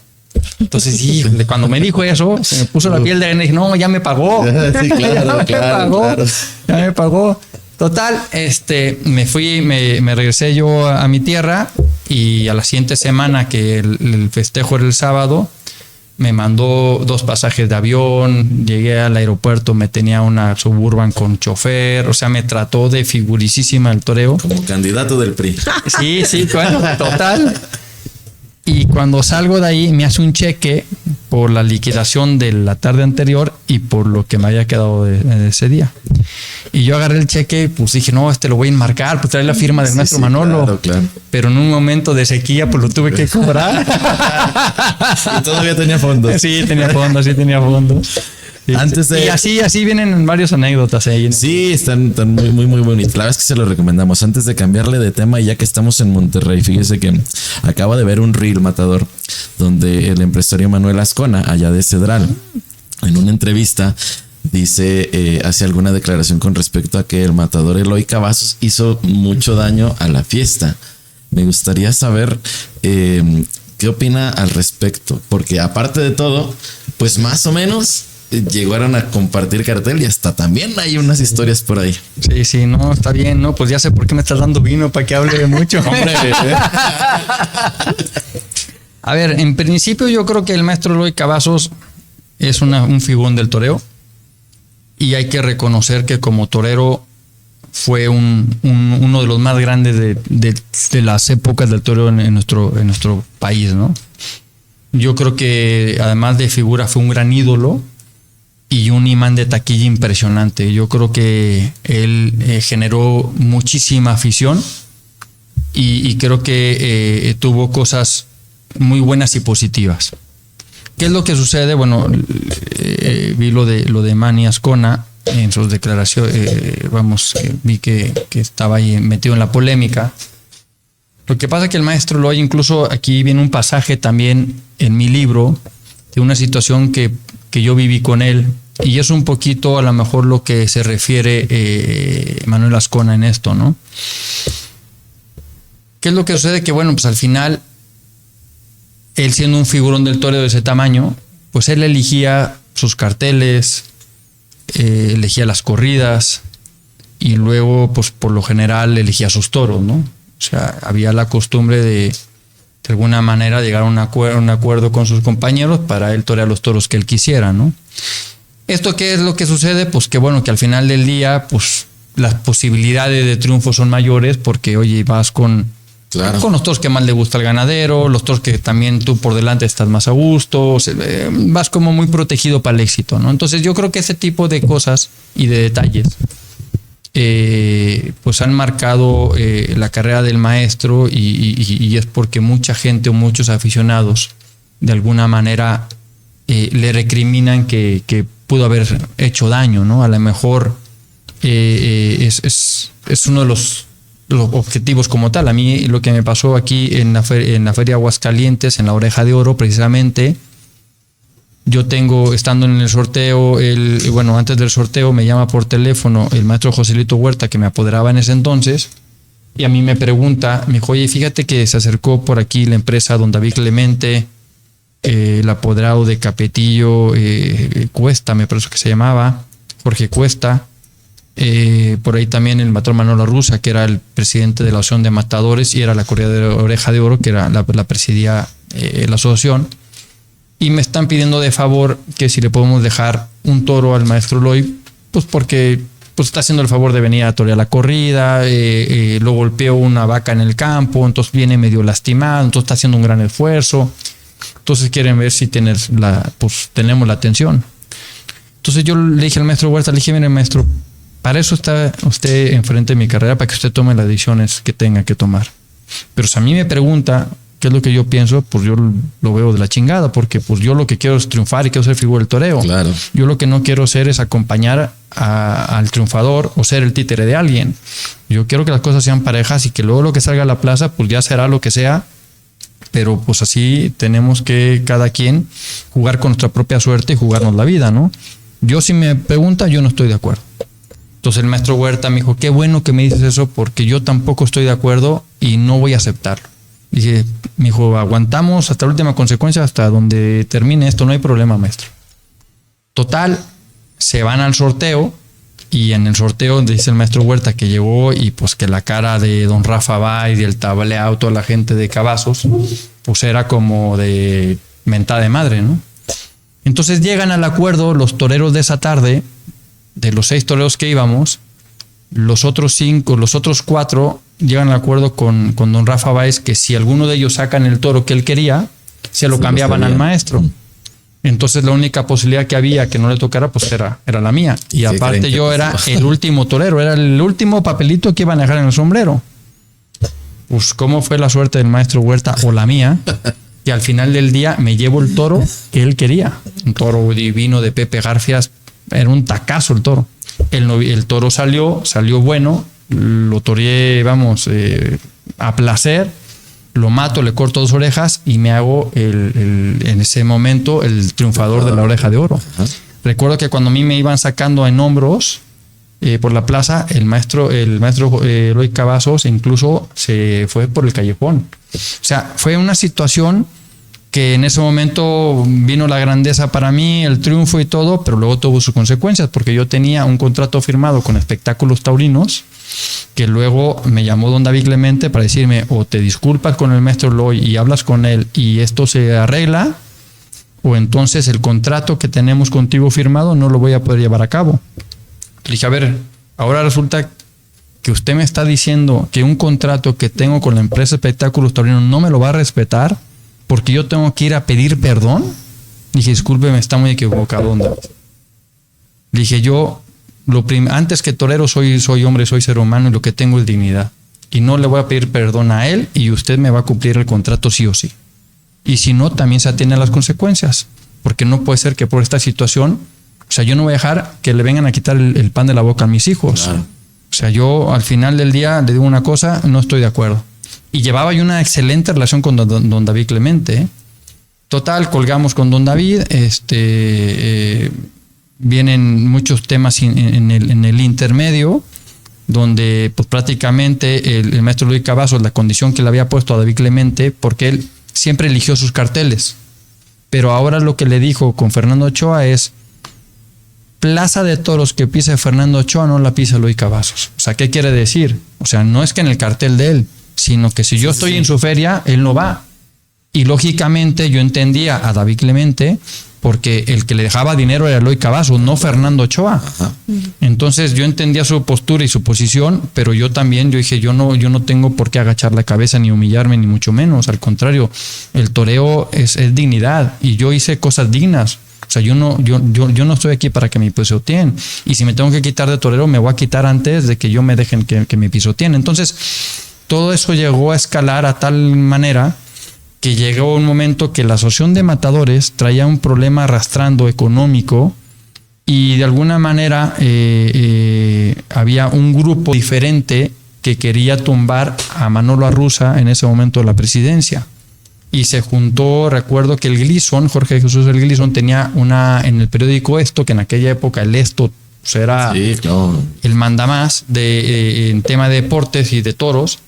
Entonces, híjole, cuando me dijo eso, se me puso la piel de gallina y dije, no, ya me pagó. Sí, claro. Ya me pagó. Total, me fui, me regresé yo a mi tierra, y a la siguiente semana, que el festejo era el sábado, me mandó 2 pasajes de avión, llegué al aeropuerto, me tenía una Suburban con chofer, o sea, me trató de figuricísima el toreo. Como candidato del PRI. Sí, bueno, total. Y cuando salgo de ahí me hace un cheque por la liquidación de la tarde anterior y por lo que me había quedado de ese día. Y yo agarré el cheque, pues dije, no, lo voy a enmarcar, pues trae la firma del maestro Manolo. Claro. Pero en un momento de sequía, pues lo tuve que cobrar. Y todavía tenía fondos. Sí, tenía fondos. Y así vienen varias anécdotas ahí. Sí, están muy bonitas. La verdad es que se lo recomendamos. Antes de cambiarle de tema, ya que estamos en Monterrey, fíjese que acaba de ver un reel, Matador, donde el empresario Manuel Azcona, allá de Cedral, en una entrevista dice, hace alguna declaración con respecto a que el Matador Eloy Cavazos hizo mucho daño a la fiesta. Me gustaría saber qué ¿qué opina al respecto? Porque aparte de todo, pues más o menos llegaron a compartir cartel y hasta también hay unas historias por ahí. Sí, no, está bien, ¿no? Pues ya sé por qué me estás dando vino para que hable de mucho. Hombre, A ver, en principio yo creo que el maestro Eloy Cavazos es un figurón del toreo y hay que reconocer que como torero fue uno de los más grandes de las épocas del toreo en nuestro país, ¿no? Yo creo que además de figura fue un gran ídolo y un imán de taquilla impresionante. Yo creo que él generó muchísima afición y creo que tuvo cosas muy buenas y positivas. ¿Qué es lo que sucede? Bueno, vi lo de Manny Ascona en sus declaraciones, vi que estaba ahí metido en la polémica. Lo que pasa es que el maestro Eloy, incluso aquí viene un pasaje también en mi libro de una situación que yo viví con él, y es un poquito a lo mejor lo que se refiere Manuel Ascona en esto, ¿no? ¿Qué es lo que sucede? Que bueno, pues al final él, siendo un figurón del toreo de ese tamaño, pues él elegía sus carteles, elegía las corridas y luego, pues por lo general, elegía sus toros, ¿no? O sea, había la costumbre de alguna manera llegar a un acuerdo con sus compañeros para él torear los toros que él quisiera, ¿no? ¿Esto qué es lo que sucede? Pues que bueno, que al final del día, pues las posibilidades de triunfo son mayores porque, oye, vas con los toros que más le gusta al ganadero, los toros que también tú por delante estás más a gusto, vas como muy protegido para el éxito, ¿no? Entonces yo creo que ese tipo de cosas y de detalles pues han marcado la carrera del maestro y es porque mucha gente o muchos aficionados de alguna manera le recriminan que pudo haber hecho daño, ¿no? A lo mejor es uno de los objetivos como tal. A mí lo que me pasó aquí en la Feria Aguascalientes, en la Oreja de Oro, precisamente, yo estando en el sorteo, antes del sorteo me llama por teléfono el maestro Joselito Huerta, que me apoderaba en ese entonces, y a mí me pregunta, me dijo, oye, fíjate que se acercó por aquí la empresa don David Clemente, el apoderado de Capetillo, Cuesta, me parece que se llamaba, Jorge Cuesta, por ahí también el matrón Manolo Rusa, que era el presidente de la Asociación de Matadores y era la corrida de Oreja de Oro, que era la presidía la asociación, y me están pidiendo de favor que si le podemos dejar un toro al maestro Eloy, pues porque pues está haciendo el favor de venir a torear la corrida, lo golpeó una vaca en el campo, entonces viene medio lastimado, entonces está haciendo un gran esfuerzo, entonces quieren ver si tenemos la atención. Entonces yo le dije al maestro Huerta, le dije, mire maestro, para eso está usted enfrente de mi carrera, para que usted tome las decisiones que tenga que tomar. Pero si a mí me pregunta qué es lo que yo pienso, pues yo lo veo de la chingada, porque pues yo lo que quiero es triunfar y quiero ser figura del toreo. Claro. Yo lo que no quiero hacer es acompañar al triunfador o ser el títere de alguien. Yo quiero que las cosas sean parejas y que luego lo que salga a la plaza, pues ya será lo que sea, pero pues así tenemos que cada quien jugar con nuestra propia suerte y jugarnos la vida, ¿no? Yo, si me pregunta, yo no estoy de acuerdo. Entonces el maestro Huerta me dijo, qué bueno que me dices eso, porque yo tampoco estoy de acuerdo y no voy a aceptarlo. Dije, me dijo, aguantamos hasta la última consecuencia, hasta donde termine esto, no hay problema, maestro. Total, se van al sorteo y en el sorteo dice el maestro Huerta que llegó y pues que la cara de don Rafa Bay, del tableado, toda la gente de Cavazos, pues era como de mentada de madre, ¿no? Entonces llegan al acuerdo los toreros de esa tarde, de los 6 toreros que íbamos, los otros 4 llegan al acuerdo con don Rafa Báez que si alguno de ellos sacan el toro que él quería, se lo cambiaban al maestro. Entonces la única posibilidad que había que no le tocara pues era la mía. Y aparte yo era el último torero, era el último papelito que iban a dejar en el sombrero. Pues cómo fue la suerte del maestro Huerta o la mía, que al final del día me llevo el toro que él quería. Un toro divino de Pepe Garfias, era un tacazo el toro. El toro salió bueno, lo toreé, a placer, lo mato, le corto 2 orejas y me hago en ese momento el triunfador de la Oreja de Oro. Recuerdo que cuando a mí me iban sacando en hombros por la plaza, el maestro Eloy Cavazos incluso se fue por el callejón. O sea, fue una situación que en ese momento vino la grandeza para mí, el triunfo y todo, pero luego tuvo sus consecuencias, porque yo tenía un contrato firmado con Espectáculos Taurinos, que luego me llamó don David Clemente para decirme, o te disculpas con el maestro Eloy y hablas con él y esto se arregla, o entonces el contrato que tenemos contigo firmado no lo voy a poder llevar a cabo. Le dije, a ver, ahora resulta que usted me está diciendo que un contrato que tengo con la empresa Espectáculos Taurinos no me lo va a respetar porque yo tengo que ir a pedir perdón. Dije, discúlpeme, está muy equivocado, don David. Le dije, yo, antes que torero soy hombre, soy ser humano y lo que tengo es dignidad. Y no le voy a pedir perdón a él y usted me va a cumplir el contrato sí o sí. Y si no, también se atiene a las consecuencias. Porque no puede ser que por esta situación, o sea, yo no voy a dejar que le vengan a quitar el pan de la boca a mis hijos. Claro. O sea, yo al final del día le digo una cosa, no estoy de acuerdo. Y llevaba yo una excelente relación con don David Clemente, ¿eh? Total, colgamos con don David, vienen muchos temas en el intermedio, donde pues prácticamente el maestro Luis Cavazos, la condición que le había puesto a David Clemente, porque él siempre eligió sus carteles, pero ahora lo que le dijo con Fernando Ochoa es: plaza de toros que pise Fernando Ochoa no la pisa Luis Cavazos. O sea, ¿qué quiere decir? O sea, no es que en el cartel de él, sino que si yo estoy en su feria, él no va. Y lógicamente yo entendía a David Clemente porque el que le dejaba dinero era Eloy Cavazos, no Fernando Ochoa. Ajá. Entonces yo entendía su postura y su posición, pero yo dije, yo no tengo por qué agachar la cabeza ni humillarme, ni mucho menos. Al contrario, el toreo es dignidad y yo hice cosas dignas. O sea, yo no estoy aquí para que me pisoteen. Y si me tengo que quitar de torero, me voy a quitar antes de que yo me dejen que me pisoteen. Entonces, todo eso llegó a escalar a tal manera que llegó un momento que la Asociación de Matadores traía un problema arrastrando económico y de alguna manera había un grupo diferente que quería tumbar a Manolo Arruza en ese momento de la presidencia. Y se juntó, recuerdo que el Gleason, Jorge Jesús el Gleason, tenía en el periódico Esto, que en aquella época el Esto pues era el mandamás en tema de deportes y de toros.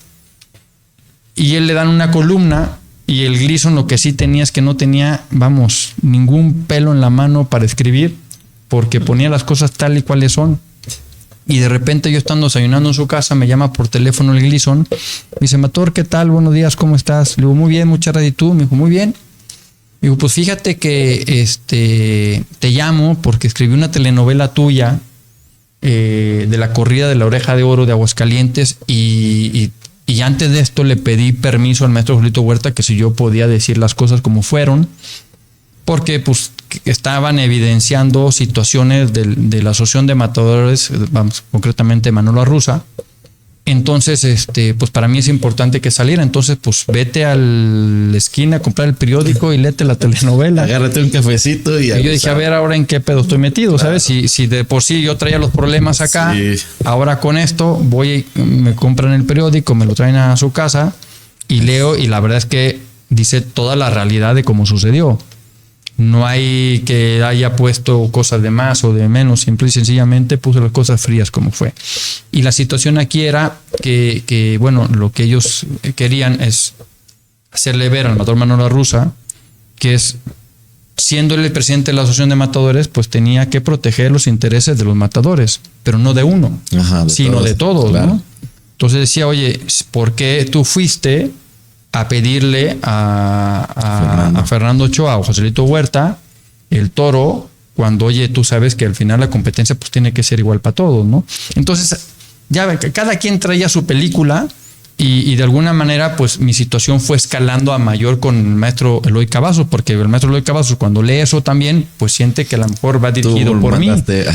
Y él le dan una columna y el Gleason lo que sí tenía es que no tenía, ningún pelo en la mano para escribir, porque ponía las cosas tal y cuales son. Y de repente yo estando desayunando en su casa, me llama por teléfono el Gleason, me dice: Matador, ¿qué tal? Buenos días, ¿cómo estás? Le digo, muy bien, muchas gracias. ¿Y tú? Me dijo, muy bien. Digo, pues fíjate que te llamo porque escribí una telenovela tuya de la corrida de la Oreja de Oro de Aguascalientes y antes de esto le pedí permiso al maestro Julito Huerta que si yo podía decir las cosas como fueron, porque pues estaban evidenciando situaciones de la Asociación de Matadores, concretamente Manolo Arruza. Entonces, pues para mí es importante que saliera. Entonces, pues vete a la esquina a comprar el periódico y léete la telenovela. Agárrate un cafecito y yo dije, a ver, ahora en qué pedo estoy metido, claro. ¿Sabes? Si de por sí yo traía los problemas acá, sí. Ahora con esto me compran el periódico, me lo traen a su casa y leo, y la verdad es que dice toda la realidad de cómo sucedió. No hay que haya puesto cosas de más o de menos, simple y sencillamente puso las cosas frías como fue. Y la situación aquí era que lo que ellos querían es hacerle ver al matador Manolo Arruza que es, siendo él el presidente de la Asociación de Matadores, pues tenía que proteger los intereses de los matadores, pero no de uno, sino de todos, claro. ¿No? Entonces decía, oye, ¿por qué tú fuiste a pedirle a Fernando Ochoa o Joselito Huerta el toro cuando, oye, tú sabes que al final la competencia pues tiene que ser igual para todos, ¿no? Entonces, ya cada quien traía su película y de alguna manera pues mi situación fue escalando a mayor con el maestro Eloy Cavazos, porque el maestro Eloy Cavazos cuando lee eso también pues siente que a lo mejor va dirigido por mí.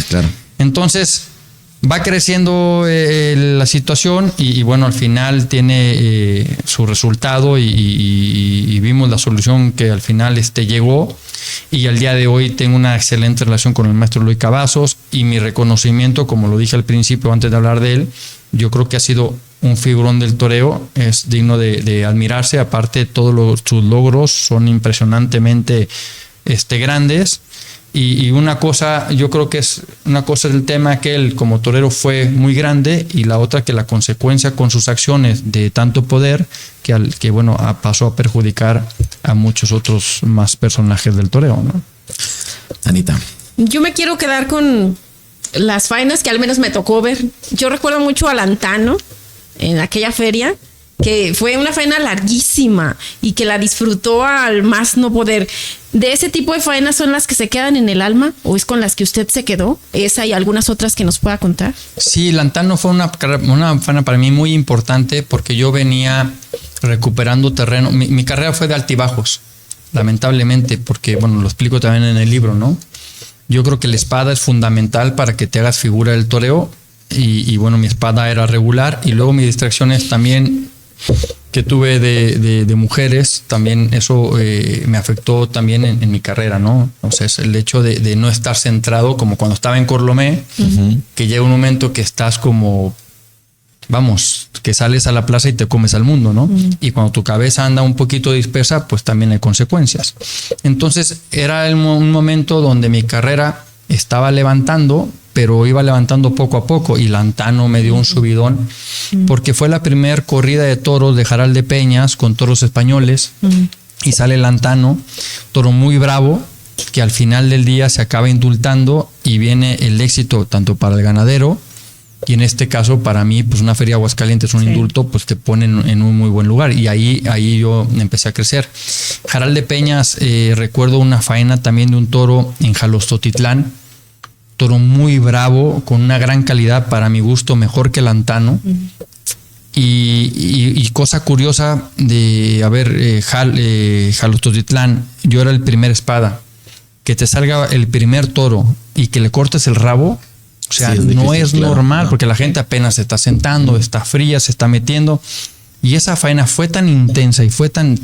Claro. Entonces va creciendo la situación y al final tiene su resultado y vimos la solución que al final llegó, y al día de hoy tengo una excelente relación con el maestro Luis Cavazos, y mi reconocimiento, como lo dije al principio antes de hablar de él, yo creo que ha sido un figurón del toreo, es digno de admirarse. Aparte todos sus logros son impresionantemente grandes. Y una cosa, yo creo que es una cosa del tema que él como torero fue muy grande, y la otra que la consecuencia con sus acciones de tanto poder que bueno, pasó a perjudicar a muchos otros más personajes del toreo, ¿no? Anita. Yo me quiero quedar con las faenas que al menos me tocó ver. Yo recuerdo mucho a Lantano en aquella feria, que fue una faena larguísima y que la disfrutó al más no poder. ¿De ese tipo de faenas son las que se quedan en el alma o es con las que usted se quedó? ¿Esa y algunas otras que nos pueda contar? Sí, Lantano fue una faena para mí muy importante porque yo venía recuperando terreno. Mi carrera fue de altibajos, lamentablemente, porque, bueno, lo explico también en el libro, ¿no? Yo creo que la espada es fundamental para que te hagas figura del toreo y bueno, mi espada era regular, y luego mis distracciones también que tuve de mujeres, también eso me afectó también en mi carrera, ¿no? O sea, es el hecho de no estar centrado como cuando estaba en Corlomé, que llega un momento que estás como, vamos, que sales a la plaza y te comes al mundo, ¿no? Y cuando tu cabeza anda un poquito dispersa, pues también hay consecuencias. Entonces era un momento donde mi carrera estaba levantando, pero iba levantando poco a poco, y Lantano me dio un subidón porque fue la primera corrida de toros de Jaral de Peñas con toros españoles, y sale Lantano, toro muy bravo, que al final del día se acaba indultando y viene el éxito tanto para el ganadero, y en este caso para mí, pues una feria Aguascalientes, un indulto, pues te ponen en un muy buen lugar, y ahí yo empecé a crecer. Jaral de Peñas, recuerdo una faena también de un toro en Jalostotitlán, toro muy bravo, con una gran calidad, para mi gusto mejor que Lantano. Y cosa curiosa de, Jalostotitlán, yo era el primer espada. Que te salga el primer toro y que le cortes el rabo, o sea, sí, no es normal, porque la gente apenas se está sentando, está fría, se está metiendo. Y esa faena fue tan intensa y fue tan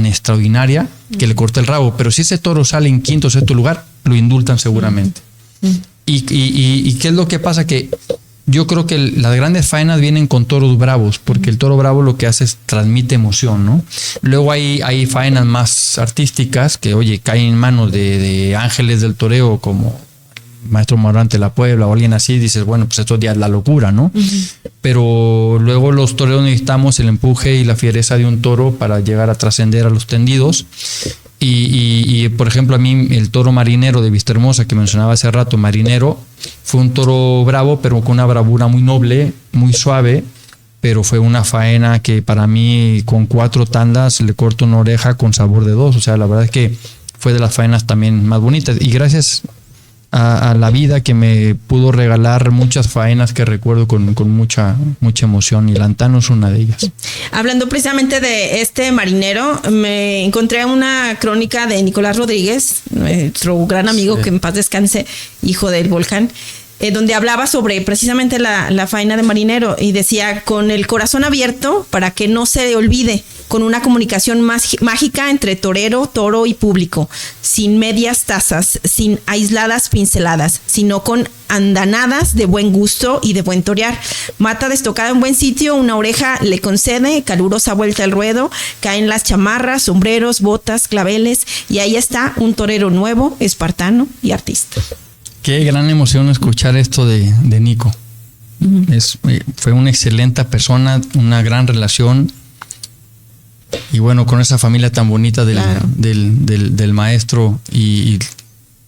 extraordinaria que le corté el rabo. Pero si ese toro sale en quinto o sexto lugar, lo indultan seguramente. ¿Y qué es lo que pasa? Que yo creo que las grandes faenas vienen con toros bravos, porque el toro bravo lo que hace es transmite emoción, ¿no? Luego hay faenas más artísticas que, oye, caen en manos de ángeles del toreo como Maestro Morante de la Puebla o alguien así, dices, bueno, pues esto ya es la locura, ¿no? Pero luego los toreros necesitamos el empuje y la fiereza de un toro para llegar a trascender a los tendidos. Y por ejemplo, a mí el toro Marinero de Vistahermosa, que mencionaba hace rato, Marinero, fue un toro bravo, pero con una bravura muy noble, muy suave, pero fue una faena que para mí con 4 tandas le corto una oreja con sabor de 2. O sea, la verdad es que fue de las faenas también más bonitas. Y gracias a la vida que me pudo regalar muchas faenas que recuerdo con mucha emoción, y Lantano es una de ellas. Hablando precisamente de este Marinero, me encontré una crónica de Nicolás Rodríguez, nuestro gran amigo, sí, que en paz descanse, hijo del volcán, donde hablaba sobre precisamente la faena de Marinero, y decía: con el corazón abierto para que no se olvide, con una comunicación mágica entre torero, toro y público, sin medias tazas, sin aisladas pinceladas, sino con andanadas de buen gusto y de buen torear. Mata destocada en buen sitio, una oreja le concede, calurosa vuelta al ruedo, caen las chamarras, sombreros, botas, claveles, y ahí está un torero nuevo, espartano y artista. Qué gran emoción escuchar esto de Nico. Fue una excelente persona, una gran relación. Y bueno, con esa familia tan bonita del maestro, y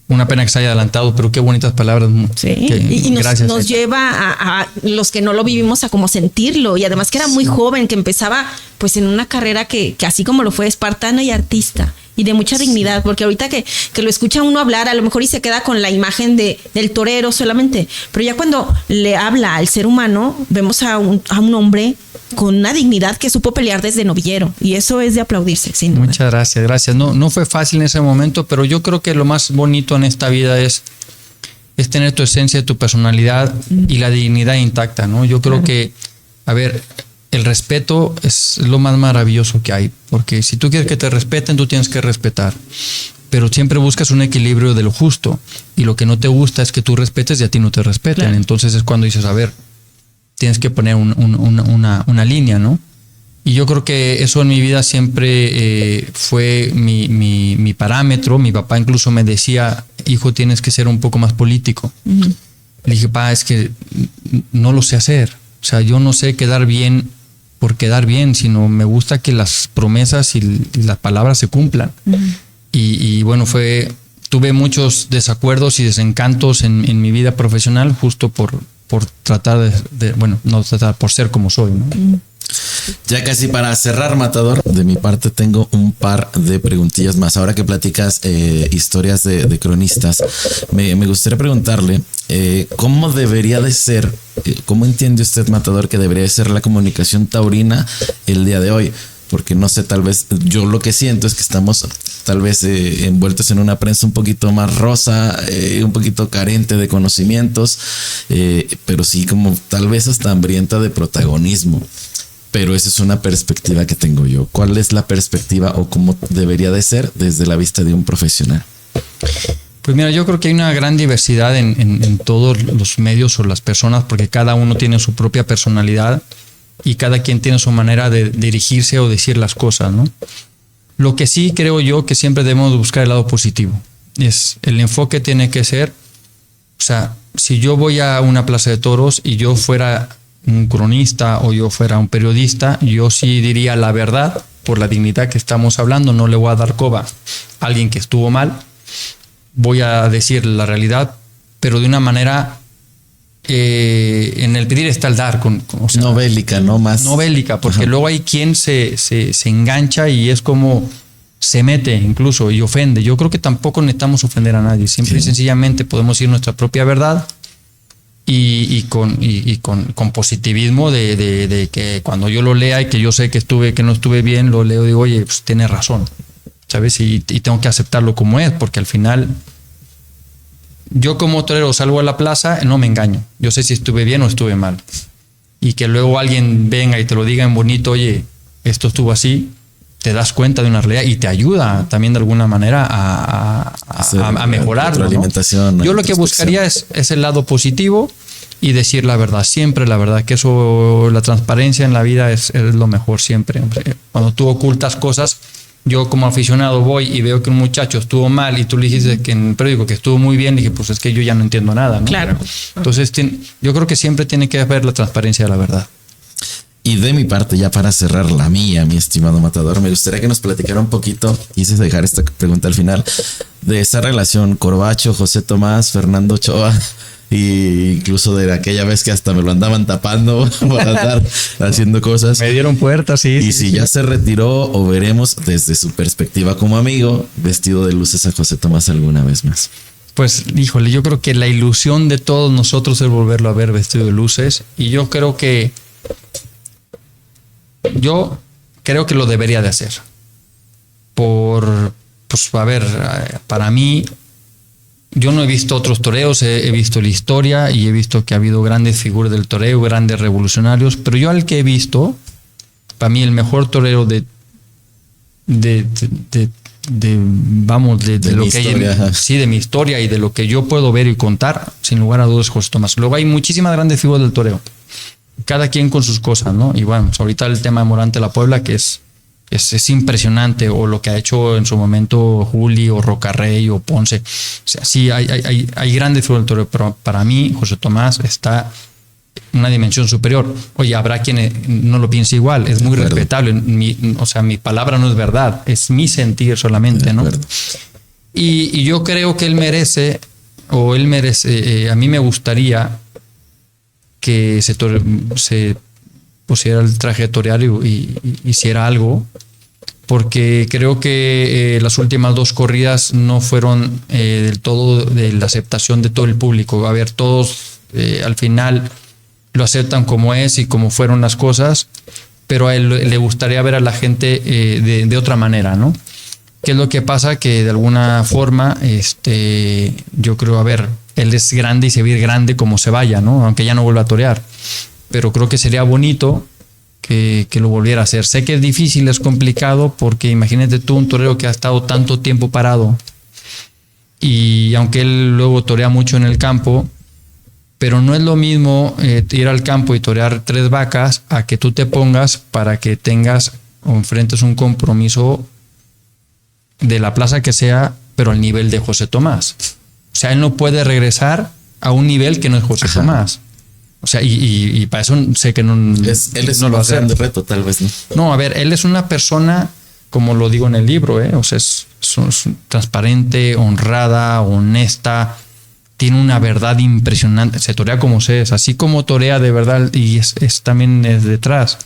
una pena que se haya adelantado, pero qué bonitas palabras. Sí, y nos lleva a los que no lo vivimos a como sentirlo, y además que era muy joven, que empezaba pues en una carrera que así como lo fue, espartana y artista, y de mucha dignidad, porque ahorita que lo escucha uno hablar, a lo mejor y se queda con la imagen del torero solamente, pero ya cuando le habla al ser humano, vemos a un hombre con una dignidad que supo pelear desde novillero, y eso es de aplaudirse, sin duda. Muchas gracias. No fue fácil en ese momento, pero yo creo que lo más bonito en esta vida es tener tu esencia, tu personalidad y la dignidad intacta, ¿no? Yo creo que, a ver, el respeto es lo más maravilloso que hay, porque si tú quieres que te respeten, tú tienes que respetar, pero siempre buscas un equilibrio de lo justo, y lo que no te gusta es que tú respetes y a ti no te respeten. Claro. Entonces es cuando dices, a ver, tienes que poner una línea, ¿no? Y yo creo que eso en mi vida siempre fue mi parámetro. Mi papá incluso me decía, hijo, tienes que ser un poco más político. Uh-huh. Le dije, pa, es que no lo sé hacer. O sea, yo no sé quedar bien por quedar bien, sino me gusta que las promesas y las palabras se cumplan. Uh-huh. Y bueno, tuve muchos desacuerdos y desencantos en mi vida profesional justo por tratar por ser como soy, ¿no? Uh-huh. Ya casi para cerrar, Matador, de mi parte tengo un par de preguntillas más. Ahora que platicas historias de cronistas, me gustaría preguntarle ¿cómo debería de ser, cómo entiende usted, Matador, que debería de ser la comunicación taurina el día de hoy? Porque no sé, tal vez yo lo que siento es que estamos tal vez envueltos en una prensa un poquito más rosa, un poquito carente de conocimientos, pero sí como tal vez hasta hambrienta de protagonismo. Pero esa es una perspectiva que tengo yo. ¿Cuál es la perspectiva o cómo debería de ser desde la vista de un profesional? Pues mira, yo creo que hay una gran diversidad en todos los medios o las personas, porque cada uno tiene su propia personalidad y cada quien tiene su manera de dirigirse o decir las cosas, ¿no? Lo que sí creo yo que siempre debemos buscar el lado positivo. El enfoque tiene que ser, o sea, si yo voy a una plaza de toros y yo fuera un cronista o yo fuera un periodista, yo sí diría la verdad por la dignidad que estamos hablando. No le voy a dar coba a alguien que estuvo mal, voy a decir la realidad, pero de una manera en el pedir está el dar, o sea, no bélica, no más. No bélica, porque ajá, luego hay quien se engancha y es como se mete incluso y ofende. Yo creo que tampoco necesitamos ofender a nadie, simple y sencillamente podemos decir nuestra propia verdad. Y con positivismo de que cuando yo lo lea y que yo sé que no estuve bien, lo leo y digo, oye, pues tienes razón, ¿sabes? Y tengo que aceptarlo como es, porque al final yo como torero salgo a la plaza, no me engaño, yo sé si estuve bien o estuve mal, y que luego alguien venga y te lo diga en bonito, oye, esto estuvo así, te das cuenta de una realidad y te ayuda también de alguna manera a mejorarlo, ¿no? Yo lo que buscaría es el lado positivo y decir la verdad, siempre la verdad, que eso, la transparencia en la vida es lo mejor siempre. Cuando tú ocultas cosas, yo como aficionado voy y veo que un muchacho estuvo mal y tú le dijiste que en el periódico que estuvo muy bien, dije, pues es que yo ya no entiendo nada, ¿no? Claro. Entonces yo creo que siempre tiene que haber la transparencia de la verdad. Y de mi parte, ya para cerrar la mía, mi estimado Matador, me gustaría que nos platicara un poquito, quise dejar esta pregunta al final, de esa relación Corbacho, José Tomás, Fernando Ochoa, e incluso de aquella vez que hasta me lo andaban tapando por andar haciendo cosas. Me dieron puertas, sí. Y si ya se retiró o veremos desde su perspectiva como amigo, vestido de luces a José Tomás alguna vez más. Pues, híjole, yo creo que la ilusión de todos nosotros es volverlo a ver vestido de luces, y yo creo que lo debería de hacer. Para mí, yo no he visto otros toreos, he visto la historia y he visto que ha habido grandes figuras del toreo, grandes revolucionarios, pero yo al que he visto, para mí el mejor torero de lo que hay, sí, de mi historia y de lo que yo puedo ver y contar, sin lugar a dudas, José Tomás. Luego hay muchísimas grandes figuras del toreo, cada quien con sus cosas, ¿no? Y bueno, ahorita el tema de Morante La Puebla, que es impresionante, o lo que ha hecho en su momento Juli o Rocarrey o Ponce. O sea, sí, hay grandes figuras del toreo, pero para mí José Tomás está en una dimensión superior. Oye, habrá quien no lo piense igual, es muy respetable. Mi palabra no es verdad, es mi sentir solamente, ¿no? Y yo creo que él merece, a mí me gustaría que se pusiera el traje de torear y hiciera algo, porque creo que las últimas dos corridas no fueron del todo de la aceptación de todo el público. A ver, todos al final lo aceptan como es y como fueron las cosas, pero a él le gustaría ver a la gente de otra manera, ¿no? ¿Qué es lo que pasa? Que de alguna forma, yo creo, él es grande y se ve grande como se vaya, ¿no? Aunque ya no vuelva a torear. Pero creo que sería bonito que lo volviera a hacer. Sé que es difícil, es complicado, porque imagínate tú un torero que ha estado tanto tiempo parado, y aunque él luego torea mucho en el campo, Pero no es lo mismo ir al campo y torear 3 vacas a que tú te pongas para que tengas o enfrentes un compromiso de la plaza que sea, pero al nivel de José Tomás. O sea, él no puede regresar a un nivel que no es José Tomás. O sea, y para eso sé que no, él es no un lo hace. grande reto, tal vez, ¿no? No, a ver, él es una persona, como lo digo en el libro, o sea, es transparente, honrada, honesta, tiene una verdad impresionante, se torea como se es, así como torea de verdad y también es detrás.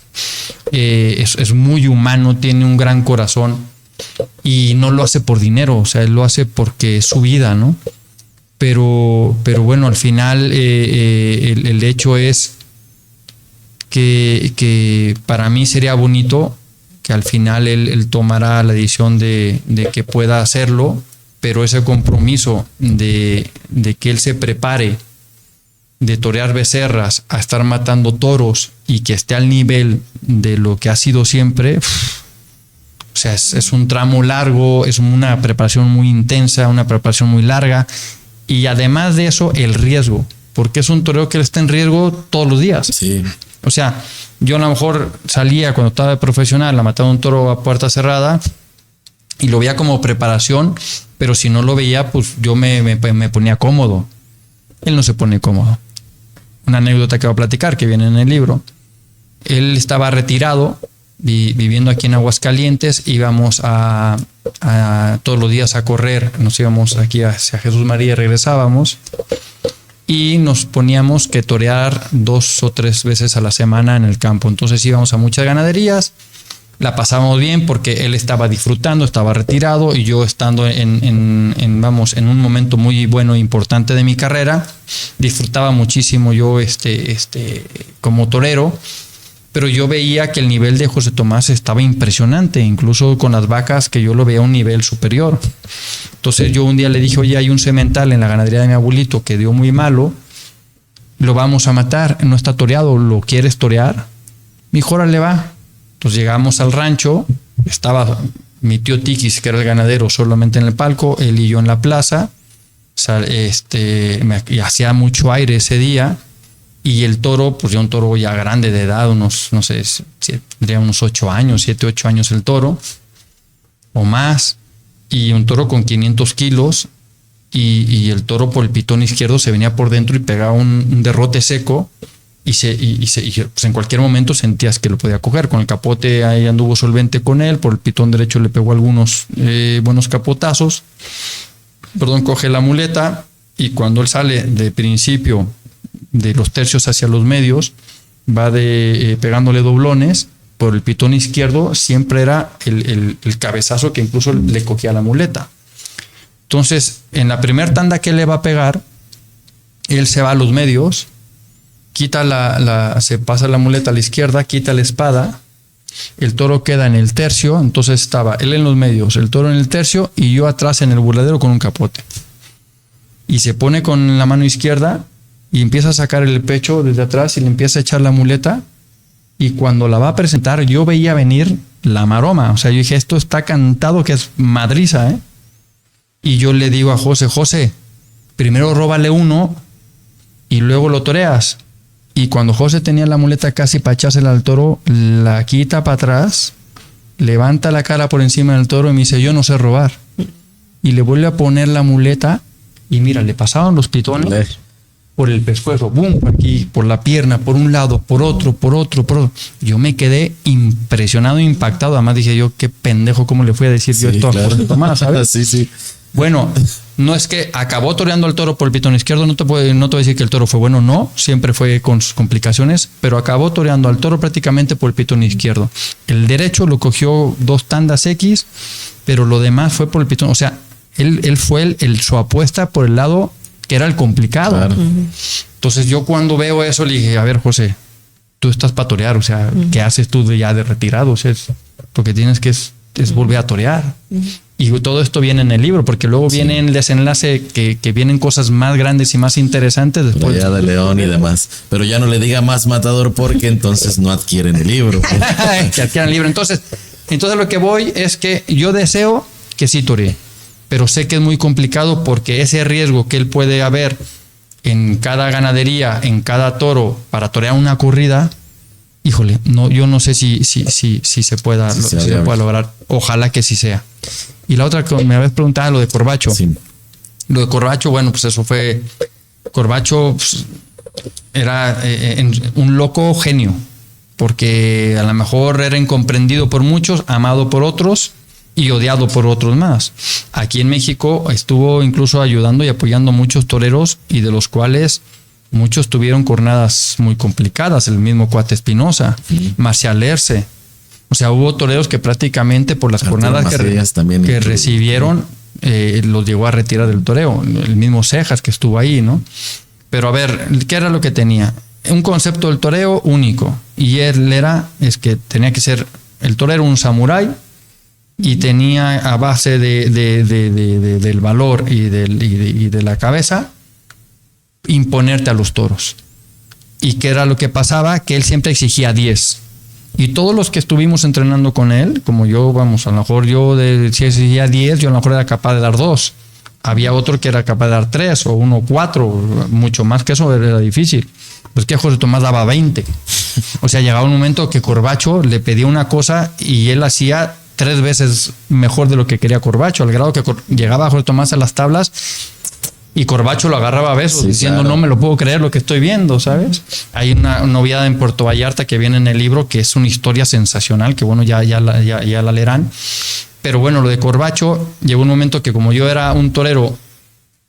Es muy humano, tiene un gran corazón y no lo hace por dinero, o sea, él lo hace porque es su vida, ¿no? Pero bueno, al final el hecho es que para mí sería bonito que al final él tomará la decisión de que pueda hacerlo, pero ese compromiso de que él se prepare de torear becerras a estar matando toros y que esté al nivel de lo que ha sido siempre, o sea, es un tramo largo, es una preparación muy intensa, una preparación muy larga. Y además de eso, el riesgo, porque es un toreo que está en riesgo todos los días. Sí. O sea, yo a lo mejor salía cuando estaba de profesional a matar un toro a puerta cerrada y lo veía como preparación, pero si no lo veía, pues yo me ponía cómodo. Él no se pone cómodo. Una anécdota que voy a platicar, que viene en el libro. Él estaba retirado, viviendo aquí en Aguascalientes, íbamos a todos los días a correr, nos íbamos aquí hacia Jesús María y regresábamos y nos poníamos que torear 2 o 3 veces a la semana en el campo. Entonces íbamos a muchas ganaderías, la pasábamos bien porque él estaba disfrutando, estaba retirado y yo estando en un momento muy bueno e importante de mi carrera, disfrutaba muchísimo yo como torero. Pero yo veía que el nivel de José Tomás estaba impresionante, incluso con las vacas que yo lo veía a un nivel superior. Entonces yo un día le dije, oye, hay un semental en la ganadería de mi abuelito que dio muy malo, lo vamos a matar, no está toreado, ¿lo quieres torear? Mi hijo, órale, va. Entonces llegamos al rancho, estaba mi tío Tiquis, que era el ganadero, solamente en el palco, él y yo en la plaza, y hacía mucho aire ese día. Y el toro, pues ya un toro ya grande de edad, tendría unos 8 años, 7, 8 años el toro, o más. Y un toro con 500 kilos. Y el toro por el pitón izquierdo se venía por dentro y pegaba un derrote seco. Y pues en cualquier momento sentías que lo podía coger. Con el capote ahí anduvo solvente con él. Por el pitón derecho le pegó algunos buenos capotazos. Coge la muleta. Y cuando él sale de principio de los tercios hacia los medios, va pegándole doblones por el pitón izquierdo, siempre era el cabezazo que incluso le cogía la muleta. Entonces, en la primera tanda que le va a pegar, él se va a los medios, se pasa la muleta a la izquierda, quita la espada, el toro queda en el tercio, entonces estaba él en los medios, el toro en el tercio y yo atrás en el burladero con un capote. Y se pone con la mano izquierda y empieza a sacar el pecho desde atrás y le empieza a echar la muleta, y cuando la va a presentar yo veía venir la maroma, o sea, yo dije, esto está cantado que es madriza, ¿eh? Y yo le digo a José, primero róbale uno y luego lo toreas. Y cuando José tenía la muleta casi para echársela al toro, la quita para atrás, levanta la cara por encima del toro y me dice, yo no sé robar. Y le vuelve a poner la muleta y mira, le pasaban los pitones por el pescuezo, boom, aquí, por la pierna, por un lado, por otro. Yo me quedé impresionado, impactado. Además dije yo, qué pendejo, ¿cómo le fui a decir yo esto a José Tomás, ¿sabes? Sí. Bueno, no es que acabó toreando al toro por el pitón izquierdo, no te voy a decir que el toro fue bueno, no, siempre fue con sus complicaciones, pero acabó toreando al toro prácticamente por el pitón izquierdo. El derecho lo cogió 2 tandas X, pero lo demás fue por el pitón, o sea, él fue su apuesta por el lado que era el complicado. Claro. Entonces yo cuando veo eso le dije, a ver, José, tú estás para torear, o sea, ¿qué haces tú ya de retirado? O sea, lo que tienes que es volver a torear. Y todo esto viene en el libro, porque luego viene el desenlace que vienen cosas más grandes y más interesantes después. Ya de León y demás. Pero ya no le diga más matador porque entonces no adquieren el libro. Que adquieran el libro. Entonces lo que voy es que yo deseo que sí toree, pero sé que es muy complicado porque ese riesgo que él puede haber en cada ganadería, en cada toro, para torear una corrida, híjole, no, yo no sé si se pueda, se pueda lograr. Ojalá que sí sea. Y la otra que me habías preguntado, lo de Corbacho. Sí. Lo de Corbacho, bueno, pues eso fue... Corbacho pues, era un loco genio, porque a lo mejor era incomprendido por muchos, amado por otros y odiado por otros más. Aquí en México estuvo incluso ayudando y apoyando muchos toreros, y de los cuales muchos tuvieron cornadas muy complicadas. El mismo Cuate Espinosa, Marcial Erce. O sea, hubo toreros que prácticamente por las jornadas que recibieron los llegó a retirar del toreo. El mismo Cejas que estuvo ahí, ¿no? Pero a ver, ¿qué era lo que tenía? Un concepto del toreo único. Y él es que tenía que ser el torero un samurái, y tenía a base del valor y de la cabeza imponerte a los toros. ¿Y qué era lo que pasaba? Que él siempre exigía 10. Y todos los que estuvimos entrenando con él, como yo, vamos, a lo mejor si exigía 10, yo a lo mejor era capaz de dar 2. Había otro que era capaz de dar 3 o 1, 4, mucho más que eso era difícil. Pues que José Tomás daba 20. O sea, llegaba un momento que Corbacho le pedía una cosa y él hacía 3 veces mejor de lo que quería Corbacho, al grado que llegaba José Tomás a las tablas y Corbacho lo agarraba a besos, diciendo, claro, no me lo puedo creer lo que estoy viendo, ¿sabes? Hay una noviada en Puerto Vallarta que viene en el libro, que es una historia sensacional, que bueno, ya la leerán. Pero bueno, lo de Corbacho, llegó un momento que como yo era un torero,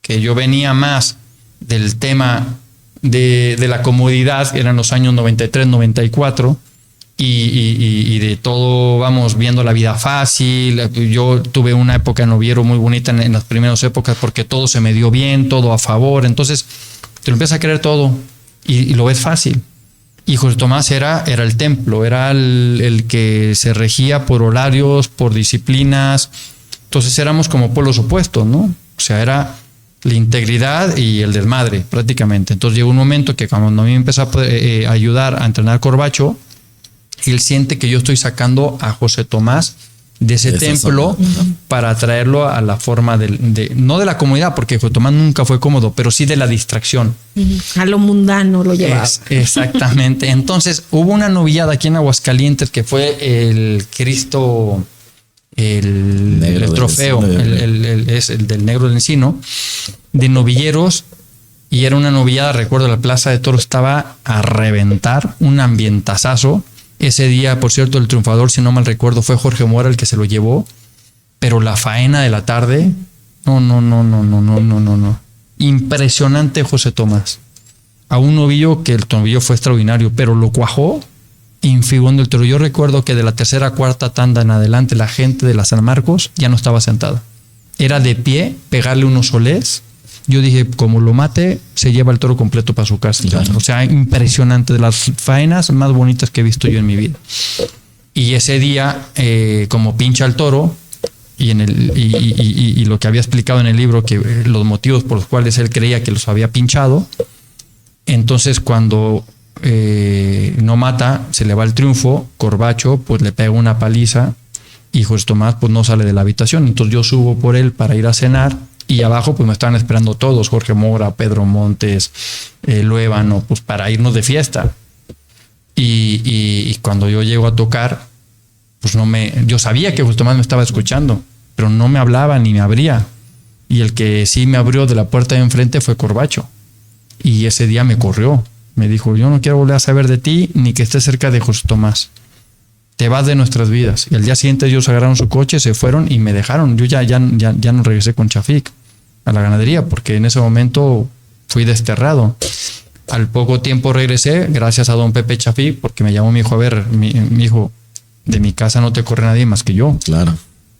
que yo venía más del tema de la comodidad, eran los años 93, 94, y de todo, vamos, viendo la vida fácil. Yo tuve una época en noviero muy bonita en las primeras épocas, porque todo se me dio bien, todo a favor. Entonces te lo empiezas a creer todo y lo ves fácil. Y José Tomás era el templo, era el que se regía por horarios, por disciplinas. Entonces éramos como polos opuestos, ¿no? O sea, era la integridad y el desmadre prácticamente. Entonces llegó un momento que cuando a mí me empezó a ayudar a entrenar Corbacho, él siente que yo estoy sacando a José Tomás de ese templo para traerlo a la forma no de la comodidad, porque José Tomás nunca fue cómodo, pero sí de la distracción. A lo mundano lo llevaba. Exactamente. Entonces hubo una novillada aquí en Aguascalientes que fue el Cristo, el trofeo, es el del Negro del Encino, de novilleros, y era una novillada, recuerdo, la Plaza de Toros estaba a reventar, un ambientazazo. Ese día, por cierto, el triunfador, si no mal recuerdo, fue Jorge Mora el que se lo llevó. Pero la faena de la tarde, no. Impresionante José Tomás. A un novillo que el novillo fue extraordinario, pero lo cuajó infigurando el toro. Yo recuerdo que de la tercera, cuarta tanda en adelante, la gente de la San Marcos ya no estaba sentada. Era de pie, pegarle unos solés. Yo dije, como lo mate, se lleva el toro completo para su casa. Claro. O sea, impresionante, de las faenas más bonitas que he visto yo en mi vida. Y ese día, como pincha el toro, y lo que había explicado en el libro, que los motivos por los cuales él creía que los había pinchado, entonces cuando no mata, se le va el triunfo, Corbacho pues le pega una paliza, y José Tomás pues no sale de la habitación. Entonces yo subo por él para ir a cenar, y abajo pues me estaban esperando todos, Jorge Mora, Pedro Montes, Luébano, pues para irnos de fiesta. Y cuando yo llego a tocar, pues yo sabía que José Tomás me estaba escuchando, pero no me hablaba ni me abría. Y el que sí me abrió de la puerta de enfrente fue Corbacho. Y ese día me corrió. Me dijo, yo no quiero volver a saber de ti ni que estés cerca de José Tomás. Te vas de nuestras vidas. Y al día siguiente ellos agarraron su coche, se fueron y me dejaron. Yo ya no regresé con Chafik a la ganadería, porque en ese momento fui desterrado. Al poco tiempo regresé, gracias a don Pepe Chafik, porque me llamó mi hijo, a ver, mi hijo, de mi casa no te corre nadie más que yo. Claro.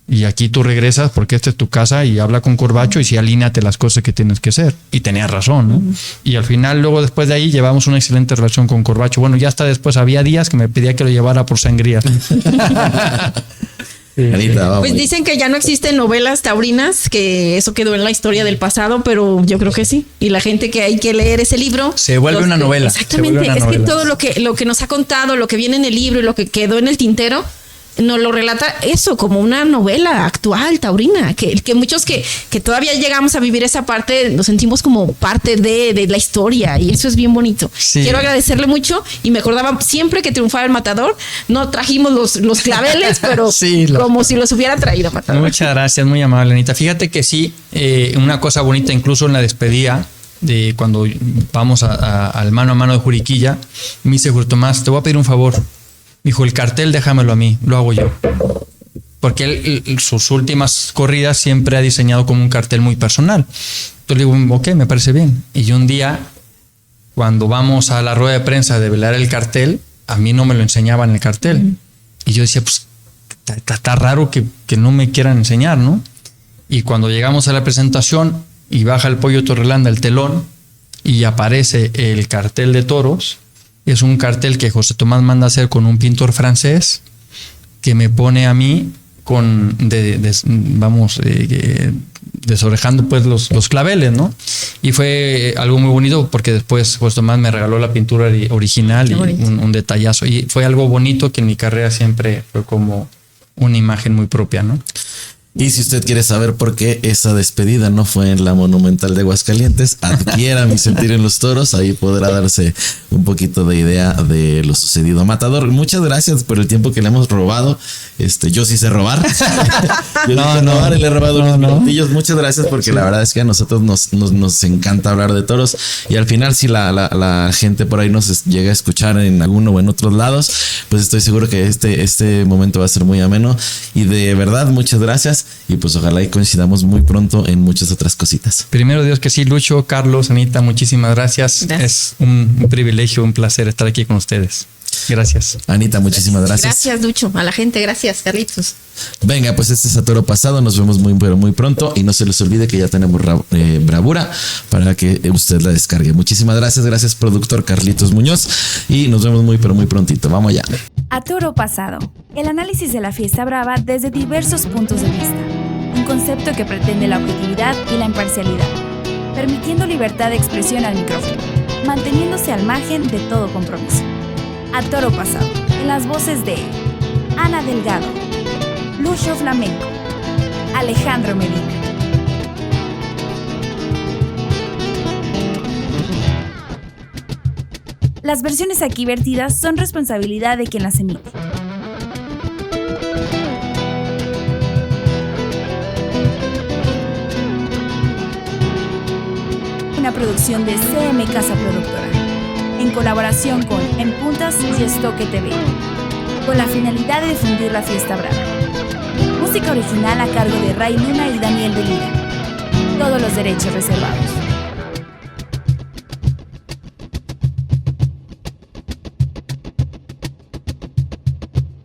Y aquí tú regresas porque esta es tu casa, y habla con Corbacho y sí, alíneate las cosas que tienes que hacer. Y tenía razón, ¿no? Y al final, luego después de ahí, llevamos una excelente relación con Corbacho. Bueno, ya hasta después había días que me pedía que lo llevara por sangría. Pues dicen que ya no existen novelas taurinas, que eso quedó en la historia del pasado, pero yo creo que sí. Y la gente que hay que leer ese libro se vuelve una novela. Exactamente. Es que todo lo que nos ha contado, lo que viene en el libro y lo que quedó en el tintero, nos lo relata eso como una novela actual, taurina, que muchos que todavía llegamos a vivir esa parte, nos sentimos como parte de la historia y eso es bien bonito. Sí. Quiero agradecerle mucho y me acordaba siempre que triunfaba el Matador, no trajimos los claveles, pero Sí, como si los hubiera traído Matador. Muchas gracias, muy amable, Anita. Fíjate que sí, una cosa bonita, incluso en la despedida, de cuando vamos al mano a mano de Juriquilla, me dice Julio Tomás, te voy a pedir un favor. Me dijo, el cartel déjamelo a mí, lo hago yo. Porque él sus últimas corridas siempre ha diseñado como un cartel muy personal. Entonces le digo, ok, me parece bien. Y un día, cuando vamos a la rueda de prensa de velar el cartel, a mí no me lo enseñaban el cartel. Y yo decía, pues está raro que no me quieran enseñar, ¿no? Y cuando llegamos a la presentación y baja el Pollo Torrelanda el telón y aparece el cartel de toros, es un cartel que José Tomás manda hacer con un pintor francés que me pone a mí desorejando pues los claveles, ¿no? Y fue algo muy bonito porque después José Tomás me regaló la pintura original y un detallazo. Y fue algo bonito que en mi carrera siempre fue como una imagen muy propia, ¿no? Y si usted quiere saber por qué esa despedida no fue en la Monumental de Aguascalientes, adquiera Mi Sentir en los Toros. Ahí podrá darse un poquito de idea de lo sucedido. Matador, muchas gracias por el tiempo que le hemos robado. Yo sí sé robar. Le he robado unos minutillos. Muchas gracias porque la verdad es que a nosotros nos encanta hablar de toros. Y al final, si la gente por ahí nos llega a escuchar en alguno o en otros lados, pues estoy seguro que este momento va a ser muy ameno. Y de verdad, muchas gracias. Y pues ojalá y coincidamos muy pronto en muchas otras cositas. Primero Dios que sí, Lucho, Carlos, Anita, muchísimas gracias. Es un privilegio, un placer estar aquí con ustedes. Gracias. Anita, muchísimas gracias. Gracias, Lucho. A la gente, gracias, Carlitos. Venga, pues este es A Toro Pasado. Nos vemos muy pronto. Y no se les olvide que ya tenemos bravura para que usted la descargue. Muchísimas gracias. Gracias, productor Carlitos Muñoz. Y nos vemos muy prontito. Vamos allá. A Toro Pasado. El análisis de la fiesta brava desde diversos puntos de vista. Un concepto que pretende la objetividad y la imparcialidad, permitiendo libertad de expresión al micrófono, manteniéndose al margen de todo compromiso. A Toro Pasado. En las voces de Ana Delgado, Lucho Flamenco, Alejandro Medina. Las versiones aquí vertidas son responsabilidad de quien las emite. Una producción de CM Casa Productora, en colaboración con En Puntas y Estoque TV, con la finalidad de difundir la fiesta brava. Música original a cargo de Ray Luna y Daniel de Lira. Todos los derechos reservados.